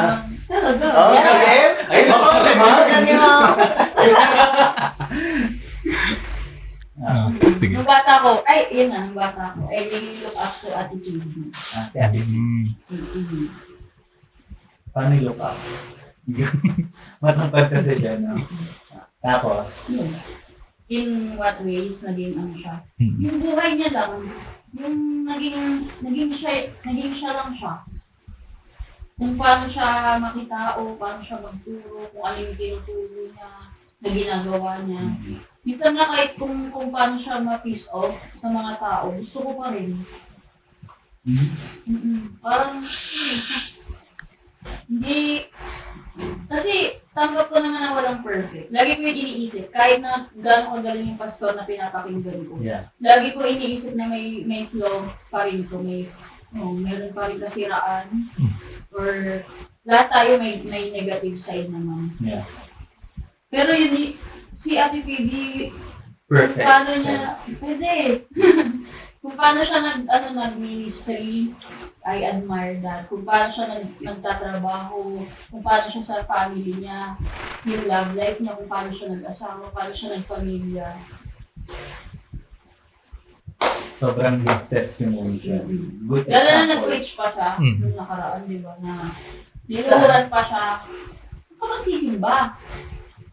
Talaga. Oh, Yeah. yes? Ay, oo naman! Sige. Nung bata ko, yun na, nung bata ko, I really look up to Ate Baby. Si Ate. Paano yung look up? Matangkad kasi siya, no? Tapos, Yun. In what ways, naging ano siya. Hmm. Yung buhay niya lang, yung naging siya lang siya. Kung paano siya makitao, paano siya magturo, kung ano yung tinuturo niya, na ginagawa niya. Minsan na kahit kung paano siya ma-piece off sa mga tao, gusto ko pa rin. Parang, hindi, kasi tanggap ko naman na walang perfect. Lagi ko yung iniisip, kahit na gano'ng kagaling yung pastor na pinapakinggan ko. yeah. Lagi ko iniisip na may flaw pa rin ko, meron pa rin kasiraan. Or lahat tayo may negative side naman. Yeah. Pero yun, si Ate Phoebe, Perfect. kung paano niya, pwede. Kung paano siya nag-ministry, I admire that. Kung paano siya nagtatrabaho, kung paano siya sa family niya, yung love life niya, kung paano siya nag-asawa, paano siya nagpamilya. Sobrang good testimony siya. Good Lalo na example. nag-preach pa siya, Mm. nung nakaraan, di ba, na niluhuran pa siya. Saan ka magsisimba?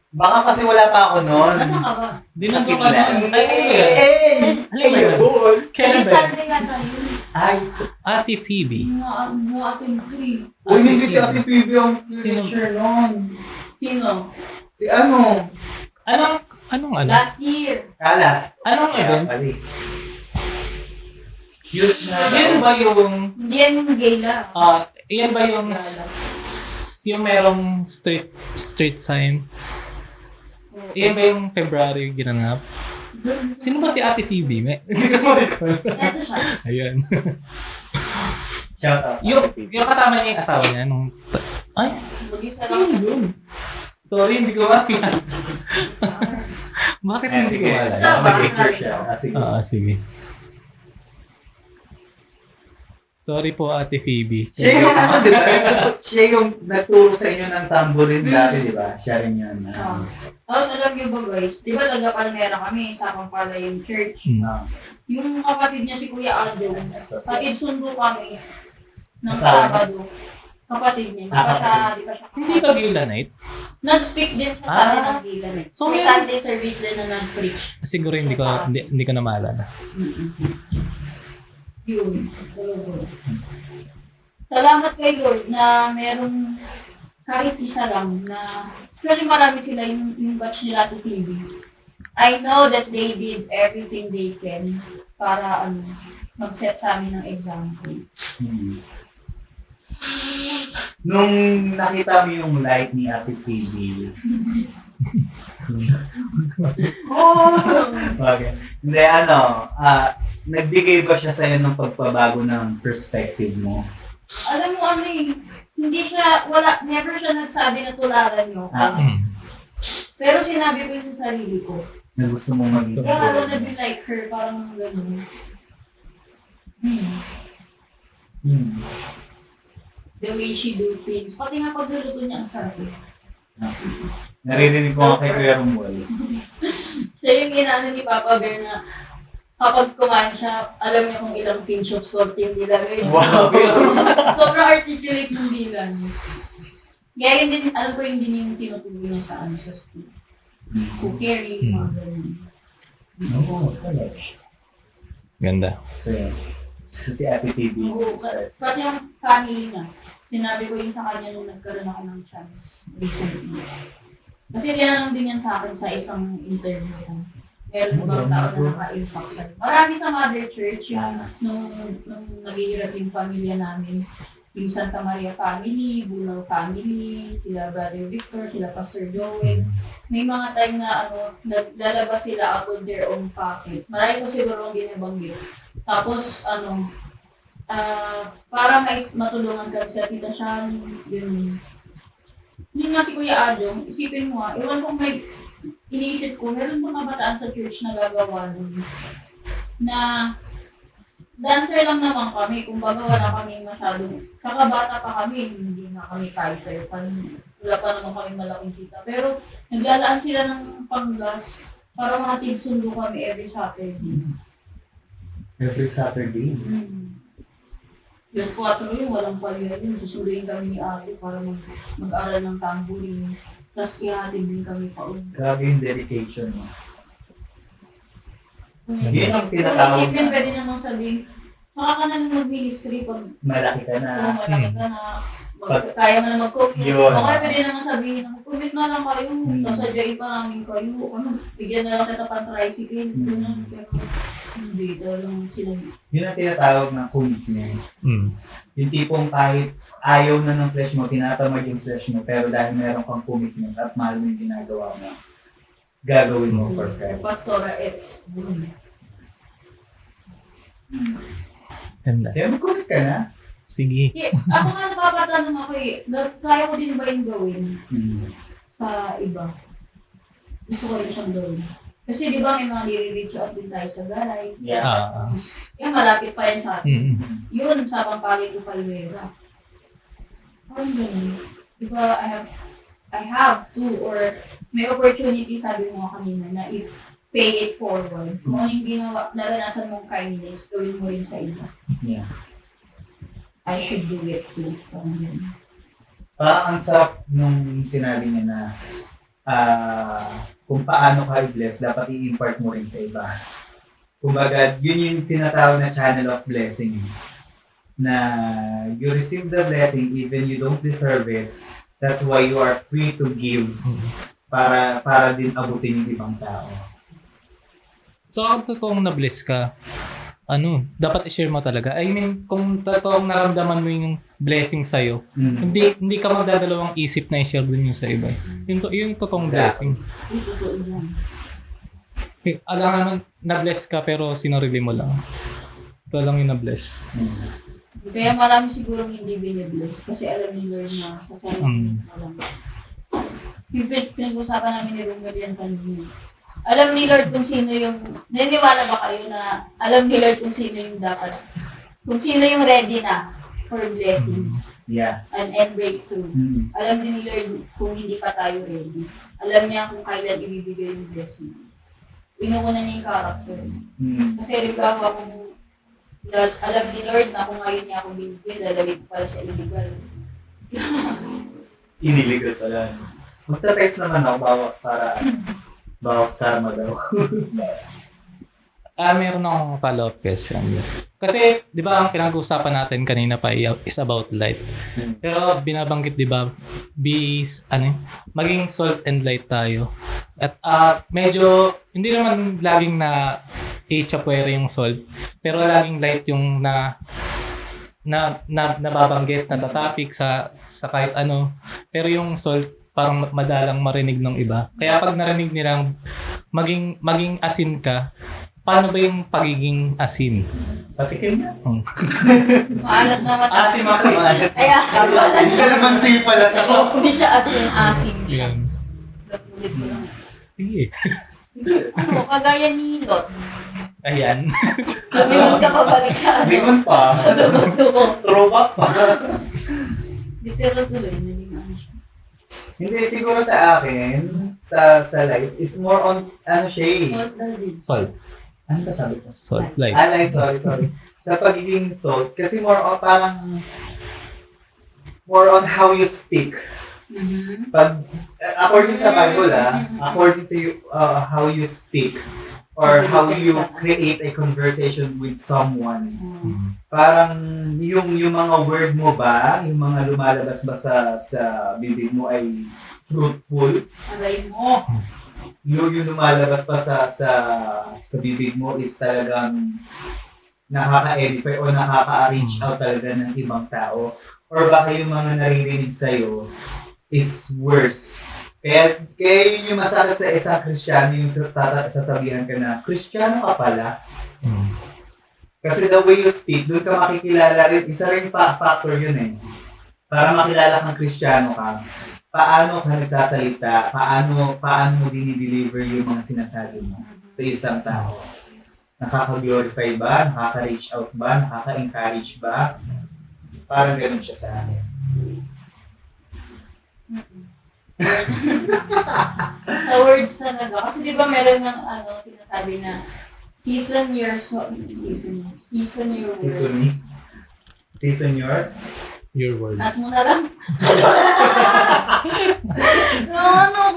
Baka kasi wala pa ako noon. Nasaan ka ba? Dinando ka Sakit na. lang. Ay, ano yan? Hey! Ayun! Kailan ba? Sunday nga tayo. Ay, Ate Phoebe. Mga ating three. uy, hindi si Ate Phoebe yung Sino? preacher noon. Sino? Si ano? Anong ano? Last year. Alas. Anong event? Pali. Youth na. Yan ba yung Hindi yan yung gala. yan ba yung yung merong street sign? Yan ba yung February ginanap? Sino ba si Ate Phoebe? Hindi ko ma-recall. Ito siya. Ayan. Shout out. yung kasama niya yung asawa niya nung... Ay, Mag-isa sino lang. yun? Sorry, hindi ko maalala. Bakit hindi ko Sige. maalala? Tama. Sa picture siya. Sige. Sige. Sorry po, Ate Phoebe. Siya yung ano, di ba? Siya yung nagturo sa inyo ng tambourine dati, di ba? Siya rin yun. Tapos alam niyo ba guys, di ba taga-Palmera kami, sa Pampalayang Church. Hmm. Yung kapatid niya si Kuya Aldo, patid sundo kami ng Asawa? Sabado. Kapatid niya. Di pa siya Hindi ka Gilanite? nag-speak din siya sa atin ng Gilan eh. So, May may- Sunday service din na nag-preach. Siguro hindi ko na maalala. Yun. Salamat kay Lord na merong kahit isa lang na actually marami sila yung batch nila to Phoebe. I know that they did everything they can para mag-set sa amin ng example. Nung nakita mo yung light ni Ate TV, okay. Hindi, nagbigay ba siya sa'yo ng pagpabago ng perspective mo? Alam mo never siya nagsabi na tularan niyo ako. Mm. Pero sinabi ko yun sa sarili ko. Na gusto mo maging Yeah, I wanna be like her, parang gano'n. The way she do things. Pati nga pagluluto niya ang sarap. Naririnig ko nga kay Kuya Rumol. Siya yung inaano ni Papa Bear na kapag kumain siya, alam niya kung ilang pinch of salt yung nilagay. Wow! Sobrang articulate ng dila niya. Kaya yun din, alam ko yun din yung tinutuloy niya sa school. Cookery, mga ganun. Oo, talaga. Ganda. So, si Ate TV. Oo, pati yung family niya. Sinabi ko yun sa kanya nung nagkaroon ako ng chance recently. Kasi tinanong din yan sa akin sa isang interview ko. Meron bang tao na naka-impact sa'yo? Marami sa Mother Church, yung nung naghihirap yung pamilya namin. Yung Santa Maria family, Bunal family, sila Brother Victor, sila Pastor Joel. May mga time na naglalabas sila out of their own pockets. Marami ko siguro ang ginabanggit. Tapos, para may matulungan kami sila, Tita Shani, yun. Yun nga si Kuya Adjong, isipin mo iwan kong iniisip ko, meron mga kabataan sa church na gagawa nun. Na, dancer lang naman kami, kumbaga wala kami masyadong, kakabata pa kami, hindi na kami fighter, wala pa naman kami malaking kita. Pero, naglalaan sila ng panggas para mahatid sundo kami every Saturday. Every Saturday. Diyos 4 yun, walang palya yun. Susunduin kami ni ate para mag-aral ng tambourine. Tapos ihatid din kami pa ulit. Grabe yung dedication mo. Yun ang tinatawag Isipin, na- pwede namang sabihin, maka ka na lang mag-ministry pag Malaki ka na. malaki ka na. Kaya mo na mag-commit. Yun. O kaya pwede naman sabihin, mag-commit na lang kayo. Sasadyain pa namin kayo. Bigyan na lang kita pang-tricycle. Pero hindi, talagang sinabi. Yun ang tinatawag ng commitment. Mm. Yung tipong kahit ayaw na ng flesh mo, tinatamad yung flesh mo, pero dahil meron kang commitment at mahal mo yung ginagawa mo, gagawin mo for Christ. Pastora X. Ganda. Kaya mag-commit ka na. Sige. Ako nga napapatanong ako kaya ko din ba yung gawin sa iba? Gusto ko rin siyang gawin. Kasi di ba may mga nire-reach out din tayo sa Galay. Yeah. Yan, malapit pa yan sa atin. Mm. Yun, sa Pampalito Palmera. Parang ganun. Di ba, I have to, or may opportunity, sabi mo kanina, na i-pay it forward. Kung ano yung ginawa, naranasan mong kindness, gawin mo rin sa iba. Yeah. I should do it too. Parang ganun. Parang ang sarap nung sinabi niya na kung paano ka i-bless, dapat i-impart mo rin sa iba. Kumbaga, yun yung tinatawag na channel of blessing. Na you receive the blessing even you don't deserve it. That's why you are free to give para din abutin yung ibang tao. So, kung totoong na-bless ka, dapat i-share mo talaga. I mean, kung totoong naramdaman mo yung blessing sa'yo, hindi ka magdadalawang isip na i-share din yung sa iba. Yung totoong blessing. Yung totoo yan. Alangan na-bless ka pero sinarili mo lang. Ito lang yung na-bless. Kaya marami siguro hindi binibless kasi alam ni Lord na kasama alam. Yung pinag-usapan namin ni Romel yan kanina. Alam ni Lord kung sino yung, naniniwala ba kayo na alam ni Lord kung sino yung dapat, kung sino yung ready na for blessings Yeah. and breakthrough. Alam din ni Lord kung hindi pa tayo ready. Alam niya kung kailan ibibigay yung blessing. Inuuna niya yung character. Kasi rimbawa kung alam ni Lord na kung ngayon niya ako binigyan, lalagay ko pala sa illegal. Inilig ko talaga. Magta-text naman ako para bawas karma daw. Meron akong follow-up question. Kasi, di ba, ang pinag-uusapan natin kanina pa is about light. Pero binabanggit, di ba, maging salt and light tayo. At medyo, hindi naman laging na i-chapwere yung salt. Pero laging light yung nababanggit, natatopic sa kahit ano. Pero yung salt, parang madalang marinig ng iba. Kaya pag narinig nilang maging asin ka, paano ba yung pagiging asin? Patikim na. Maalat naman. Asim ako eh. Ay, asim pala. Kalamansi pala ako. Hindi siya asim siya. Yan. Nakulit ko lang. Sige. Ano, kagaya ni Lot. Ayan. Kasi mo ka pabalik sa ano. Lingon pa. Sa dugo. Throwback pa. Literal tuloy. Naling ano siya. Hindi, siguro sa akin, sa light, is more on, ano siya eh. Salt na din. Salt. Ano ba sabi ko? Salt light. Light, sorry. Sa pagiging salt, kasi more on, more on how you speak. Mhm. Pag, according sa Bible according to you, how you speak, or how you create a conversation with someone. Parang yung mga word mo ba, yung mga lumalabas ba sa bibig mo ay fruitful? Alay mo. Yung lumalabas pa sa bibig mo is talagang nakaka-edify o nakaka-reach out talaga ng ibang tao. Or baka yung mga naririnig sa'yo is worse. Kaya yun yung masakit sa isang Kristiyano, yung sasabihan ka na, Kristiyano ka pala. Kasi the way you speak, doon ka makikilala rin, isa rin factor yun eh. Para makilala kang Kristiyano ka, paano ka nagsasalita, paano mo dinideliver yung mga sinasabi mo sa isang tao. Nakaka-glorify ba? Nakaka-reach out ba? Nakaka-encourage ba? Parang ganun siya sa akin. Sa words talaga. Kasi di ba meron ng sinasabi na season your words. Season your? Your words. At mo na lang.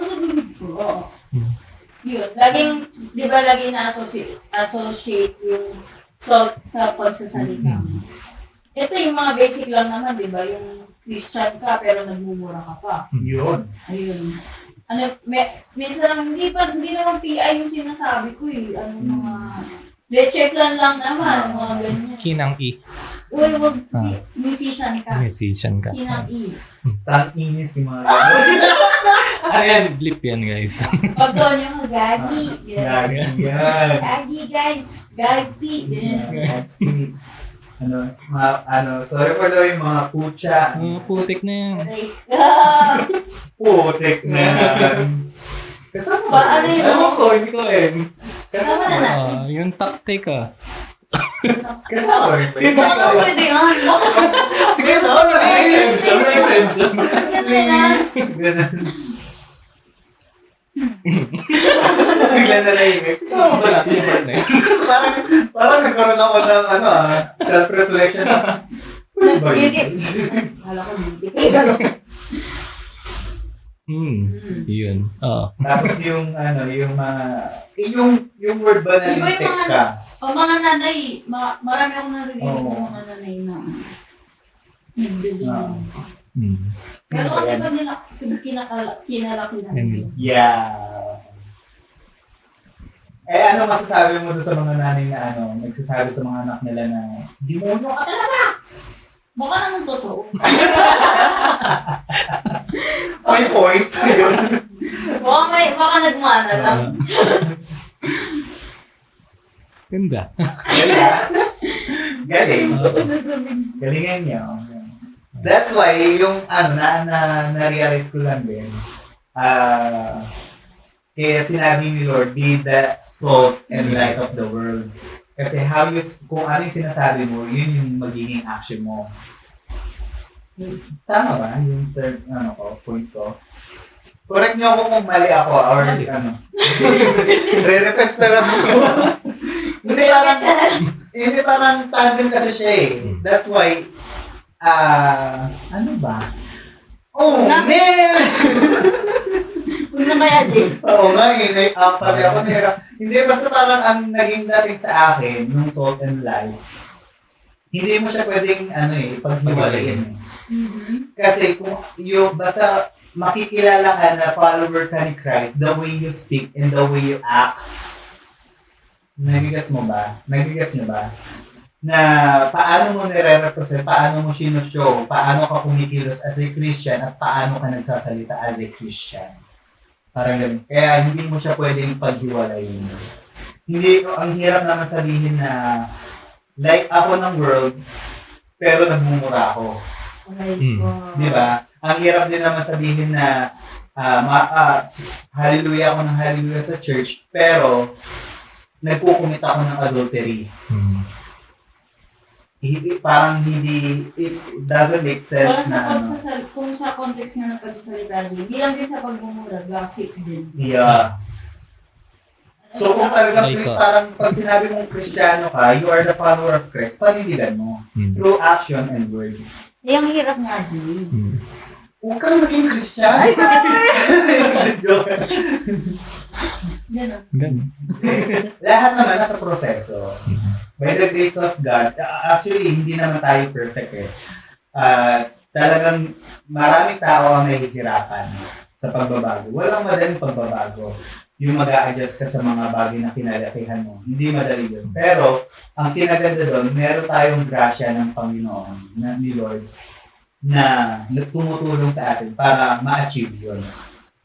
Gusto bibig ko. Yun. Laging, di ba laging na-associate yung salt sa pagsasalita mo. Ito yung mga basic lang naman, di ba? Yung Christian ka pero nagmumura ka pa. Yun. Ayun. Minsan lang, hindi naman PI yung sinasabi ko eh. Mga leche flan lang naman, mga ganyan. Kinang E. Uy, wag, musician ka. Musician ka. Kinang E. Tang-inis yung mga gano'n. Ayan, blip yan guys. Pag doon yung gagi. Gagi yan. Gagi, guys. Guys, T. Nasty. Sorry for daw yung mga pucha. Putik na yan. Putik na yan. Kasama Ba, ano yun? Ewan ko, hindi ko alam. Kasama na natin. Yung taktik ah. Kasama rin ba yun? Baka na pwede yan. Sige, may exemption. Ganun. Bigla na nahimik. Sasama ba natin yung part na yun? Parang nagkaroon ako ng self-reflection. Ano ba yun? Hala ko, hindi kayo. Yun. Oo. Tapos yung yung word ba na Di ba yung lintik mga- ka? O mga nanay, marami akong narinig Oo. ng mga nanay na nagdaganyan. Pero Sino ba kasi yan? pag nila kinalaki na. Ayun. Yeah. Ano masasabi mo doon sa mga nanay na nagsasabi sa mga anak nila na demonyo ka talaga? Baka naman totoo. May point. Yun. Baka nagmana lang. Ganda. Galing. Galingan niyo. That's why yung na-realize ko lang din. Kaya sinabi ni Lord, be the salt and light of the world. Kasi kung ano yung sinasabi mo, yun yung magiging action mo. Tama ba? Yung third, point ko. Correct niyo ako kung mali ako or Re-repent na lang ako. Hindi parang tandem kasi siya eh. That's why, ano ba? Oh, Na- man! Huwag na kaya din. Oo nga eh, pati ako nira. Hindi, basta parang ang naging dating sa akin, nung Salt and Light, hindi mo siya pwedeng, paghiwalayin eh. Kasi kung yung, basta makikilala ka na follower ka ni Christ, the way you speak and the way you act, nagigas mo ba? Nagigas niyo ba? Na paano mo nire-represent, paano mo sinushow, paano ka kumikilos as a Christian at paano ka nagsasalita as a Christian. Parang ganun. Kaya hindi mo siya pwedeng paghiwalayin. Hindi, ang hirap naman sabihin na like ako ng world, pero nagmumura ako. Di ba? Ang hirap din naman sabihin na hallelujah ako ng hallelujah sa church, pero nagkukumit ako ng adultery. Parang hindi, it doesn't make sense Parang na kung sa context nga ng pagsasalita din, hindi lang din sa pagmumura, gossip din. Yeah. So kung talagang Like, parang pag sinabi mong Kristiyano ka, you are the follower of Christ, panindigan mo. Through action and word. Eh, ang hirap nga din. Huwag kang maging Kristiyano. Ay, grabe! Joke. Ganun. Lahat naman nasa proseso. By the grace of God, actually, hindi naman tayo perfect eh. Talagang maraming tao ang nahihirapan sa pagbabago. Walang madaling pagbabago. Yung mag-a-adjust ka sa mga bagay na kinalakihan mo. Hindi madali yun. Pero, ang kinaganda doon, meron tayong grasya ng Panginoon, ni Lord, na tumutulong sa atin para ma-achieve yun.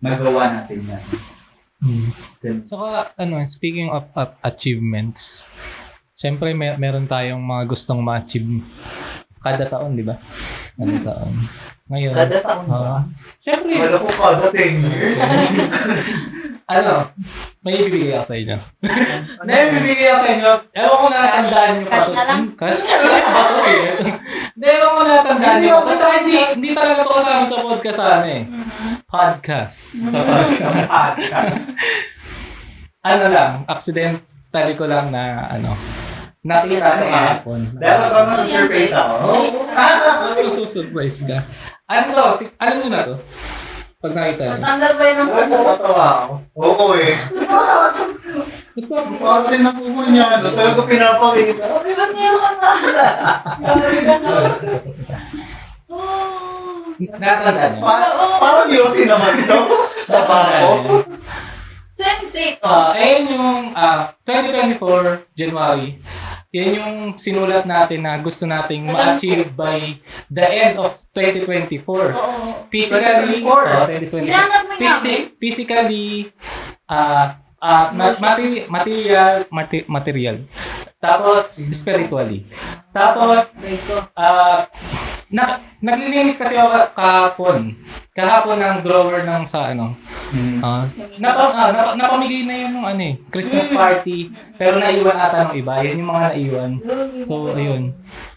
Magawa natin yan. Saka, speaking of achievements, siyempre meron tayong mga gustong ma-achieve kada taon, di ba? Kada taon. Ngayon, Kada taon ba? Siyempre, Wala ko kada 10 years. may ibibigay ako sa inyo. May ibibigay ako sa inyo. Ewan ko na tandaan nyo. Cash na lang? Cash? Bato eh. Hindi, ewan ko na tandaan nyo. Kasi hindi talaga ito kasama sa podcast podcast. Sa podcast. Accidentally ko lang na nakita ko kahapon. Dapat ba masu-surprise ako? Masusurprise ka. Alam mo na to? Pag nakita niyo. Matanggal ba yun ang Wala puso? natawa ako. Oo eh. Parang tinapuko niya. Talaga pinapakita. Sabi ba't niya ka na? Grabe ka na. Nakatanda niyo? Parang Yossi naman ito. Napako. Sense ito. Ayun yung 2024 January. Yan yung sinulat natin na gusto nating ma-achieve by the end of 2024. Oo. Physically, 2024. Hinanap mo namin. Physically, material. Tapos, spiritually. Tapos, Break ko. naglilinis kasi ako kahapon ng drawer ng sa napamigay na yun nung Christmas party, pero naiwan ata ng iba. Yan yung mga naiwan. So, ayun.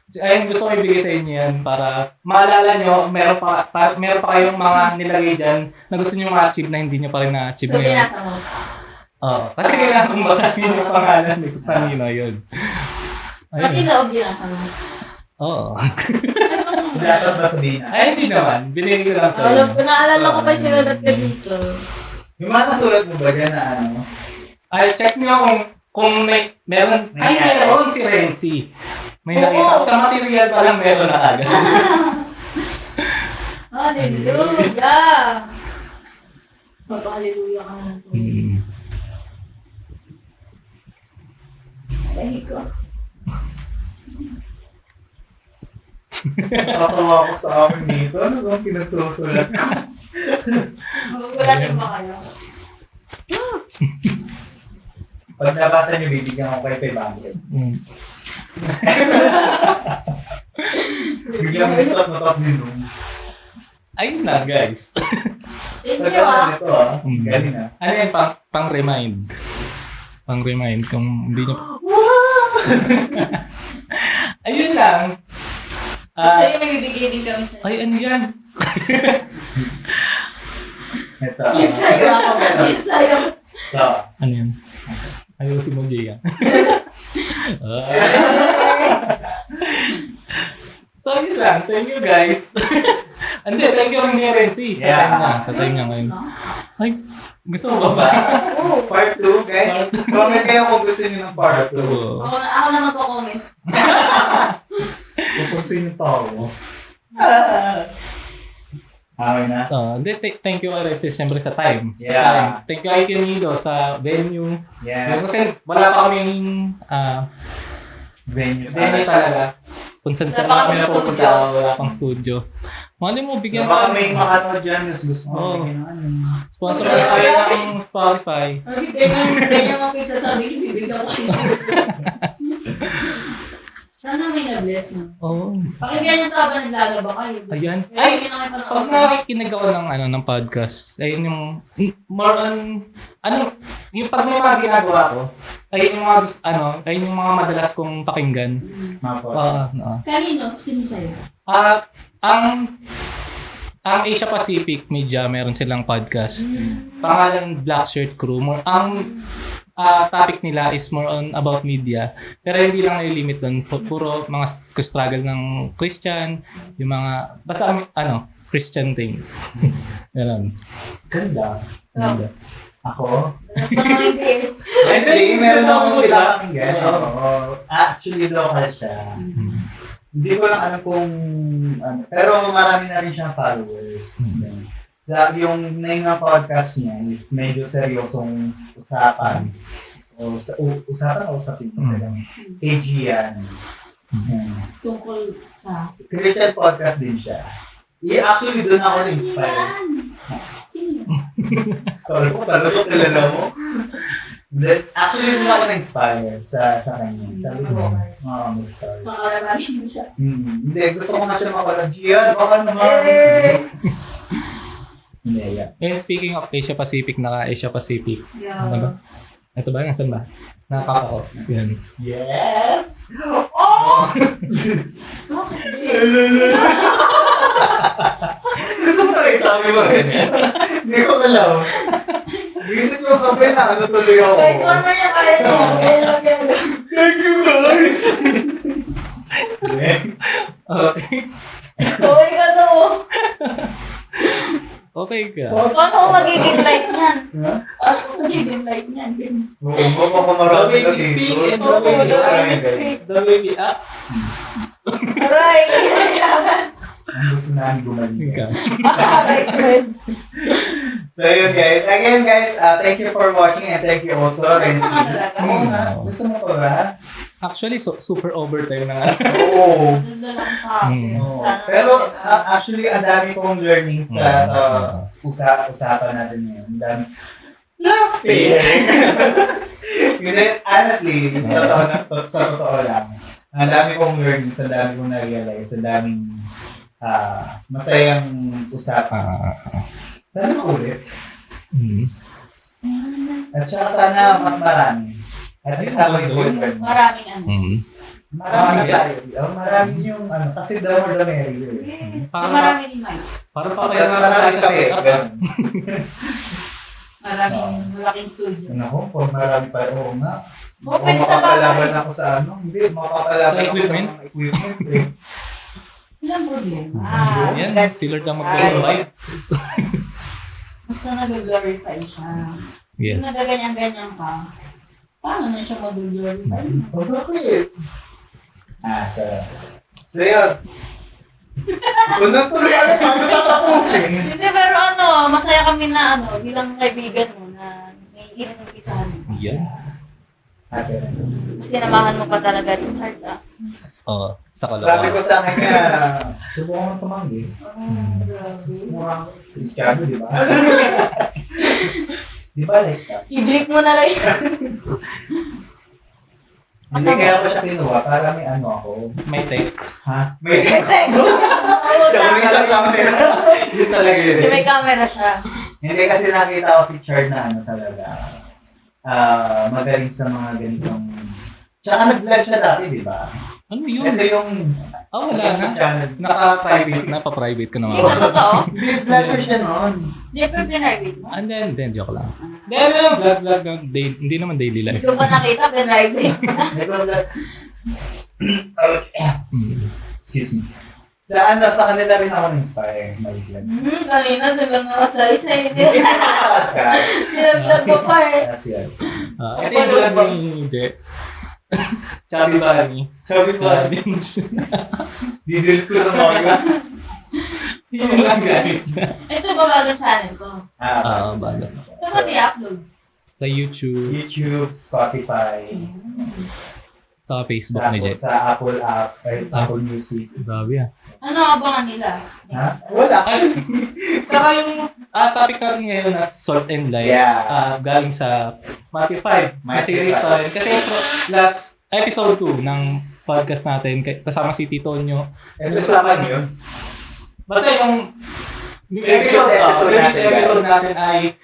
Ayun, gusto ko ibigay sa inyo yan para maalala nyo, meron pa kayong mga nilagay dyan na gusto nyo ma-achieve na hindi nyo pa rin na-achieve So, ngayon. binasa mo. Oo. Kasi kailangan kong basahin yung pangalan ni Pangino yun. Pati Ayun. loob binasa mo. Oo. Dapat ba sabihin na? Ay, hindi naman. Binigay ko lang sa Alam ko, inyo. naalala ko pa sinulat ka dito. Yung mga nasulat mo ba dyan na Ay, check nyo kung meron. Ay, meron si Renzi. May nakita. Sa material pa lang meron na agad. Hallelujah! Papa-hallelujah ka naman po. Ay ko. Nakatawa ko sa akin dito. Ano bang pinagsusulat ko? Magugulatin ba kayo? Pag nabasa niyo, bibigyan ako kay 500. Bigyan mo stop na tapos Zoom. Ayun na, guys. Thank you ah. Ito galing ah. Ano yan? Pang-remind. Pang-remind kung hindi nyo... Ayun lang. Actually, nagbibigay din kami sa... Ay, ano yan? Ito. Yung sa'yo. Ito ako meron. Yung sa'yo. Ito. Ano yan? Ayusin mo, Jay, ah. So, yun lang. Thank you, guys. Hindi, thank you rin Renzi. Sa Yeah. time na. Sa time niya ngayon. Ay, gusto mo ba ba? Oo. Part 2, guys. Comment kayo kung gusto niyo ng part 2. Oo. Ako na magko-comment. Kung gusto niyo tao mo. Okay na. Hindi, thank you Renzi siyempre sa time. Sa Yeah. time. Thank you kay Nido sa venue. Yes. Kasi wala pa kaming Venue venue talaga. Kung saan saan Wala pa kami kaming napupunta, studio. wala pang studio. Mali mo, So, bigyan baka mo. may makanood dyan, gusto mo Oo. bigyan ng ano. Sponsor kayo ng Spotify. Ganyan mo kayo sasabi niyo, bibigyan ko kayo. Sana may na-bless mo. Oo. Pakinggan niyo ito habang naglalaba kayo. Ayan. Ay, Ay, pag nakikinig ako ng podcast, ayun yung more on yung pag may mga ginagawa ko, ayun yung mga ayun yung mga madalas kong pakinggan. Mapa. Kanino? Sino sa'yo? Ang Asia Pacific Media, meron silang podcast. Pangalan Black Shirt Crew. Ang topic nila is more on about media. Pero hindi lang nililimit doon. Puro mga struggle ng Christian, yung mga, basta Christian thing. Ganun. Ganda. Ganda. Ako? Hindi. Hindi, meron akong Gusto mo pinapakinggan. ba? Oo. Actually, local siya. Hindi ko lang alam kung pero marami na rin siyang followers. Yung name ng podcast niya is medyo seryosong usapan. Usapan o usapin pa sila. Aegean. Tungkol sa... Christian podcast din siya. Actually, doon ako na-inspire. Talo ko, kilala mo. Actually, doon ako na-inspire sa kanya. Sabi ko, mag-start. Makakalabanin mo siya. Hindi, gusto ko na siya makalag. Gian, baka naman. Hindi, yeah. And speaking of Asia Pacific, naka-Asia Pacific. Yeah. Ano ba? Ito ba? Nasaan ba? Nakaka ko. Yan. Yes! Oh! Gusto mo talaga sabi mo ganyan? Hindi ko alam. Visit yung kape na tuloy ako. Kahit kung ano niya kaya niya. Kaya. Thank you, guys! Okay. Okay ka to. Okay ka. Paano ko magiging light niyan? Ha? Paano ko magiging light niyan? Oo, baka marami na speak and Oo, the baby the up. baby speak. The baby up. Aray! Ang gusto namin gumaling. Ikaw. Aray, friend. So yun guys. Again guys, thank you for watching and thank you also, Renzi. Oo nga. Gusto mo pa ba? Actually, super overtime na nga. Oo. Ganda lang ka. Oo. Sana Pero kasi- actually, ang dami kong learnings sa usapan natin ngayon. Ang dami. Plastic! Hindi, honestly, sa totoo lang. Ang dami kong learnings, ang dami kong na-realize, ang daming masayang usapan. Sana ulit. At saka sana mas marami. At least habang i-learn. Maraming ano. Marami Yes. tayo. Marami yung kasi the more the merrier. Yes. Parang- Marami rin Mike. Parang Mas papaya na marami tayo sa kape. setup. Ganun. Malaking studio. Ako, kung marami pa, oo nga. Open Kung sa makapalaban bahay. ako sa hindi, makapalaban Sa ako equipment? sa mga equipment. Eh. Walang problema. Yan, God. si Lord ang mag-provide. Basta nag-glorify siya. Yes. Kung nagaganyan-ganyan ka, paano na siya mag-glorify? O bakit? So yun. Kung natuloy ano, paano tatapusin? Hindi, pero ano, masaya kami na ano, bilang kaibigan mo na may inumpisahan mo. Yan. Ate, Sinamahan mo pa talaga rin, Heart, ah. Oo, sa sabi ko kalawa. sa kanya, subukan mo tumanggi. Grabe. Murang Kristiyano, di ba? Di ba like that? I-bleep mo na lang yun. Hindi kaya ko siya kinuha para may ano ako. May take. Ha? May Oo, Tsaka may isang camera. Yun talaga yun. kasi may camera siya. Hindi kasi nakita ko si Chard na ano talaga. Magaling sa mga ganitong... Tsaka nag-vlog siya dati, di ba? Ano yun? Ito yung Wala na. channel. Naka-private na, pa-private ko naman. Hindi sa totoo. Hindi, vlogger siya noon. Hindi, pero pinrivate mo. And then, joke lang. Then, vlog, hindi naman daily life. Hindi ko pa nakita, pinrivate mo na. Nag-vlog. Mm. Excuse me. sa kanila rin ako na-inspire. Mag-vlog. Kanina doon lang ako sa isa. Hindi Podcast. Sinag-vlog ko pa eh. Yes. Ito yung vlog ni Je. Chubby Bunny. Sabi ko, didil ko na mga. Yun lang guys. Ito ba bagong channel ko? Bago. Saan ba i-upload? Sa YouTube, YouTube, Spotify, sa Facebook ni Je. tapos sa Apple app, Apple Music. Grabe ah. Ano abangan nila? Ha? Next. Wala. Saka yung topic natin ngayon na Salt and Light, Yeah. galing sa Matthew 5, na Matthew series 5. pa rin. Kasi last episode 2 ng podcast natin, kasama si Tito Nyo. Usapan yun. Basta yung Episode episode natin ay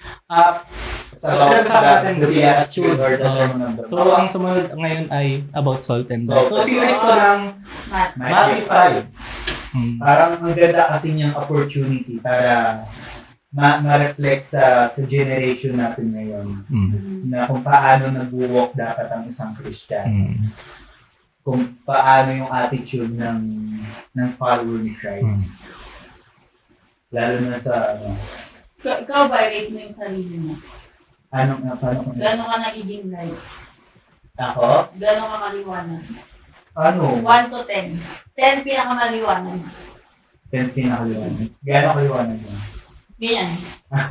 Sa about natin the attitude or the sermon of the so ang sumunod ngayon ay about Salt and Light. So series ko ng Matt. Matthew 5. Parang ang ganda kasi niyang opportunity para ma-reflect sa generation natin ngayon na kung paano nag-walk dapat ang isang Christian. Kung paano yung attitude ng follower ni Christ. Lalo na sa Ikaw ba, rate mo yung sarili mo? paano ko Gano'n ka nagiging light? ako? Gano'n ka kaliwanag? Ano? 1 to 10. 10 pinakamaliwanag. 10 pinakaliwanag. Gano'n kaliwanag yun? Ganyan.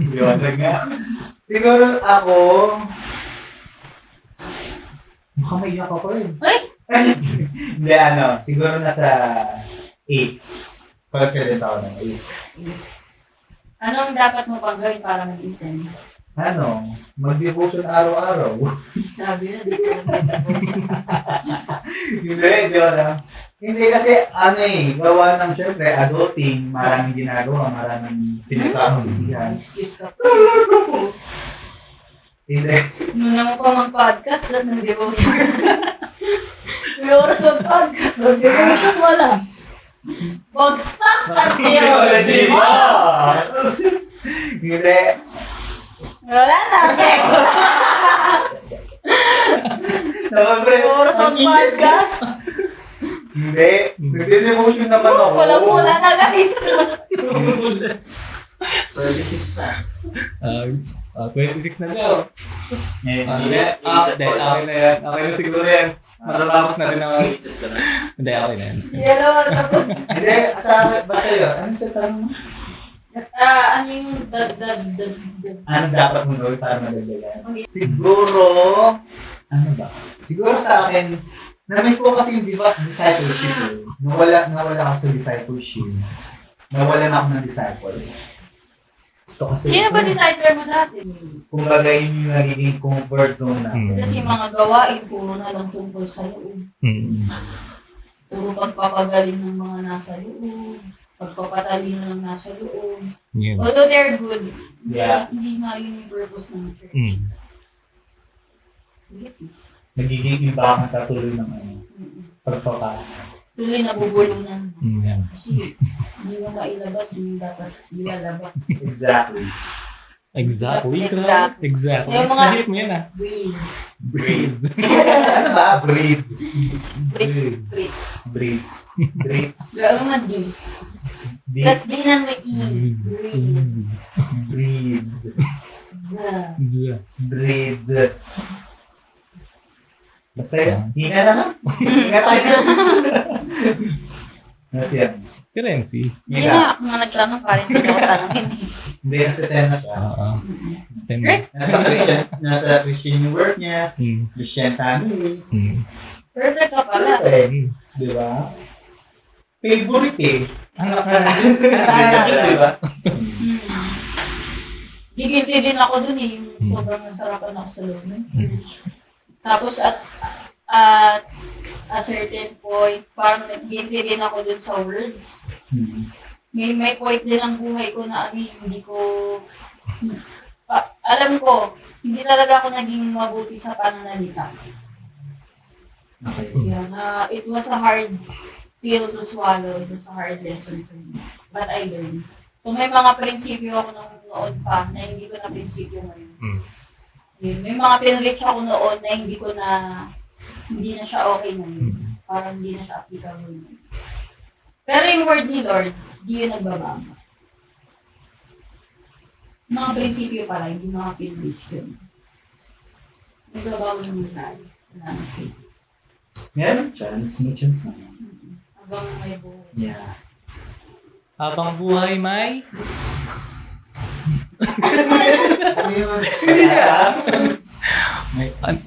Liwanag nga. Siguro ako, baka maiyak ako eh. Ay! Hindi, siguro nasa 8. Confident ako ng 8. Anong dapat mo pang gawin para mag-10? Mag-devotion araw-araw. Sabi na, di ko nagtatapo. Hindi wala. Hindi kasi, gawa ng syempre, adulting, maraming ginagawa, maraming pinagkakaisihan. Excuse ka. Hindi. Nung mo pa mag-podcast, lahat ng devotion. May oras ng podcast, ng devotion wala. Bagsak ang theology mo! Hindi. Wala na, next! Naman, pre. May oras ng podcast. Hindi. Nagde-devotion naman ako. Wala na guys. 36 na. 26 na daw. Hindi. Okay na yan. Okay na siguro yan. Matatapos na rin naman. Hindi, okay na yan. Yellow at tapos. Hindi, basta yun. Ano sa tanong mo? Ano yung Ano dapat mong gawin para madagdagan? Siguro, ano ba? Siguro sa akin, na-miss ko kasi yung discipleship eh. Nawala ako sa discipleship. Nawalan ako ng disciple. Ito kasi, Sino ba disciple mo dati? kumbaga yun yung nagiging comfort zone natin. Kasi mga gawain, puro na lang tungkol sa loob. Puro pagpapagaling ng mga nasa loob. Pagpapatalino ng nasa loob. Yun. Although they're good, Yeah. hindi nga yun yung purpose ng church. Nagiging imbakan ka tuloy ng pagpapakain. Tuloy nabubulunan. Yan. Kasi hindi mo mailabas yung dapat ilalabas. Exactly. Exactly. Exact. Exactly. Yung mga- Nahit mo yan ah. Breathe. Breathe. Ano ba? Breathe. Breathe. Breathe. Breathe. Breathe. Gawin mo D. Deep. Tapos dinan mo E. Breathe. Breathe. The. Breathe. Basta yun. Hinga na lang. Hinga tayo. Nasi yan. Si Renzi. Hindi Hinga. na ako nga nagtanong para hindi ako tanongin. Hindi kasi 10 na siya. Oo. Nasa Christian yung work niya. Christian family. Perfect ka pala. Di ba? Favorite eh. Anak ka na. Anak ka just, di ba? Gigilty din ako dun eh. Yung sobrang nasarapan ako sa loob ng church. Tapos at a certain point, parang nag-guilty din ako dun sa words. May point din ang buhay ko na hindi ko, alam ko, hindi talaga ako naging mabuti sa pananalita. Okay. Yeah, it was a hard pill to swallow. It was a hard lesson for me. But I learned. So may mga prinsipyo ako noon pa na hindi ko na prinsipyo ngayon. Yun, may mga pinreach ako noon na hindi na siya okay ngayon. Parang hindi na siya applicable ngayon. Pero yung word ni Lord, di yun nagbabago. Mga prinsipyo para, hindi mga pinwish yun. Nagbabago naman tayo. Meron chance. May chance naman. Habang may buhay. Yeah. Habang buhay may... Ano yun? Pag-asa? May Ano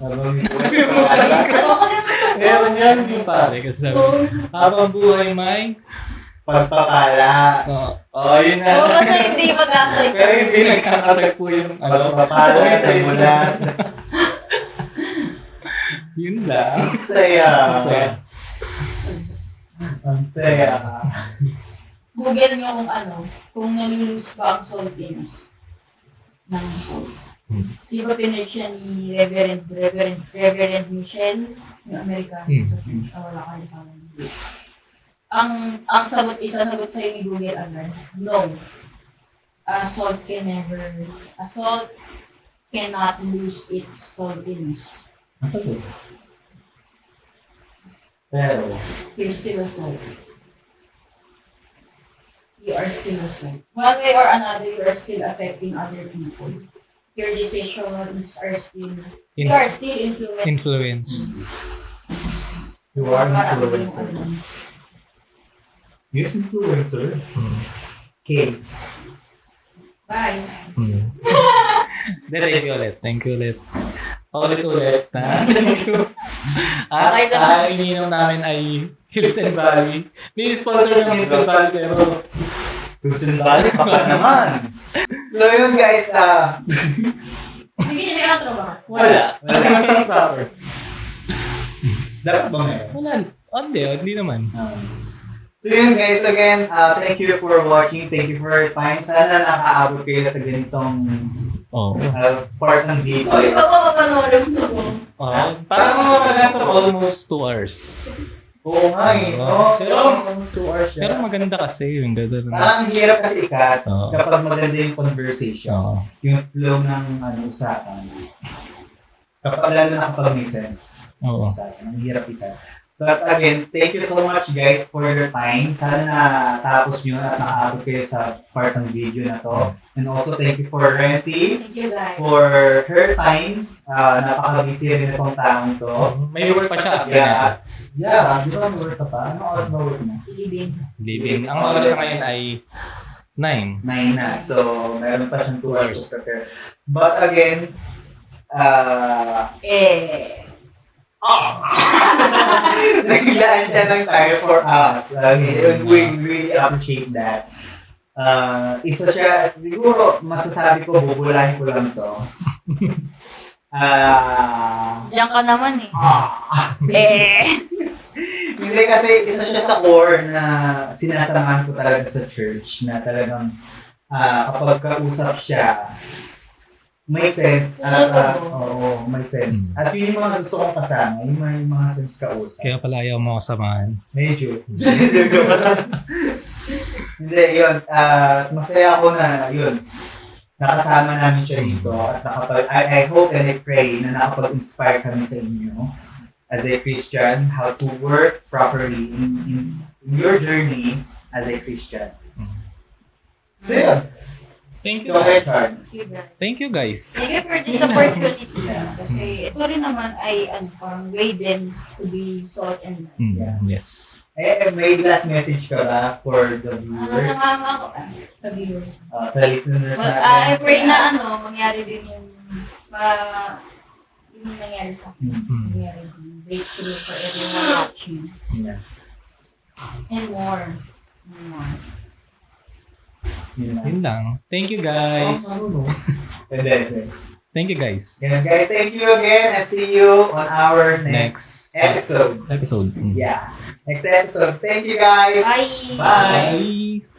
kasi Meron yan, hindi pare. Kasi sabi, habang buhay may... pagpapala. Yun na. Oo, kasi hindi mag-asa. Pero hindi nagkakatagpo yung Pagpapala. Tamulas. Yun lang. Ang saya. Saya. Ang saya. Google nyo kung nalulus ba ang saltiness ng salt. Di ba pinreach siya ni Reverend Michelle, yung Amerikano sa church. Wala ka rin pala. Ang sagot, isasagot sa'yo ni Google agad, no. A salt cannot lose its saltiness. Pero, You're still a salt. You are still a salt. One way or another, you are still affecting other people. Your decisions are still, you are still influenced. Influence. you are Parang influencer. yung Yes, influencer. Okay. Bye. Thank you ulit. Thank you ulit. Paulit-ulit na. Thank you. At Okay lang. ininom namin ay Hills and Valley. May sponsor ng Hills and Valley pero Gusto nyo balik? Baka naman. So yun guys, Sige, may outro ba? wala. Wala naman proper. dapat ba meron? Wala. Hindi naman. So yun guys, again, thank you for watching. Thank you for your time. Sana nakaabot kayo sa ganitong part ng video. O, ikaw pa mapanood mo. Parang mga pala almost 2 hours. Oo nga eh. No? Pero, almost 2 hours siya. pero maganda kasi yung ganda. Parang ang hirap kasi ikat Oo. kapag maganda yung conversation. Oo. Yung flow ng usapan. Kapag lalo na kapag may sense. Oo. Usapan. Ang hirap ikat. But again, thank you so much guys for your time. Sana natapos nyo at nakaabot kayo sa part ng video na to. And also thank you for Renzi Thank you guys. for her time. Napaka-busy rin itong taong to. May work pa siya. Yeah, di ba may work ka pa? Anong oras ba work mo? Living. Living. Ang oras na ngayon ay 9. 9 na. So, meron pa siyang 2 hours to prepare. But again, naglaan siya ng time for us. And we really appreciate that. Isa siya, siguro, masasabi ko, bubulahin ko lang to. Diyan ka naman eh. Hindi kasi isa siya sa core na sinasamahan ko talaga sa church na talagang kapag kausap siya, may sense. Oo, may sense. At yun yung mga gusto kong kasama, yung may mga sense kausap. Kaya pala ayaw mo kasamahan. Medyo. Hindi, yun. Masaya ako na yun. Nakasama namin siya dito at I hope and I pray na nakapag-inspire kami sa inyo as a Christian, how to work properly in your journey as a Christian. So yun. Thank you Go ahead, guys. Chard. Thank you guys. Thank you for this opportunity. Yeah. Kasi ito rin naman ay parang way din to be salt and light. Yeah. Yes. May last message ka ba for the viewers? Sa mama ko, sa viewers. Sa listeners Well, natin? I pray na mangyari din yung yung nangyari sa akin. Mangyari din. Breakthrough for everyone watching. Yeah. And more. And more. Yun lang. Yun lang. Thank you guys. And then, Thank you guys. yeah, guys, thank you again and see you on our next episode. Episode. Yeah. Next episode. Thank you guys. Bye! Bye. Bye.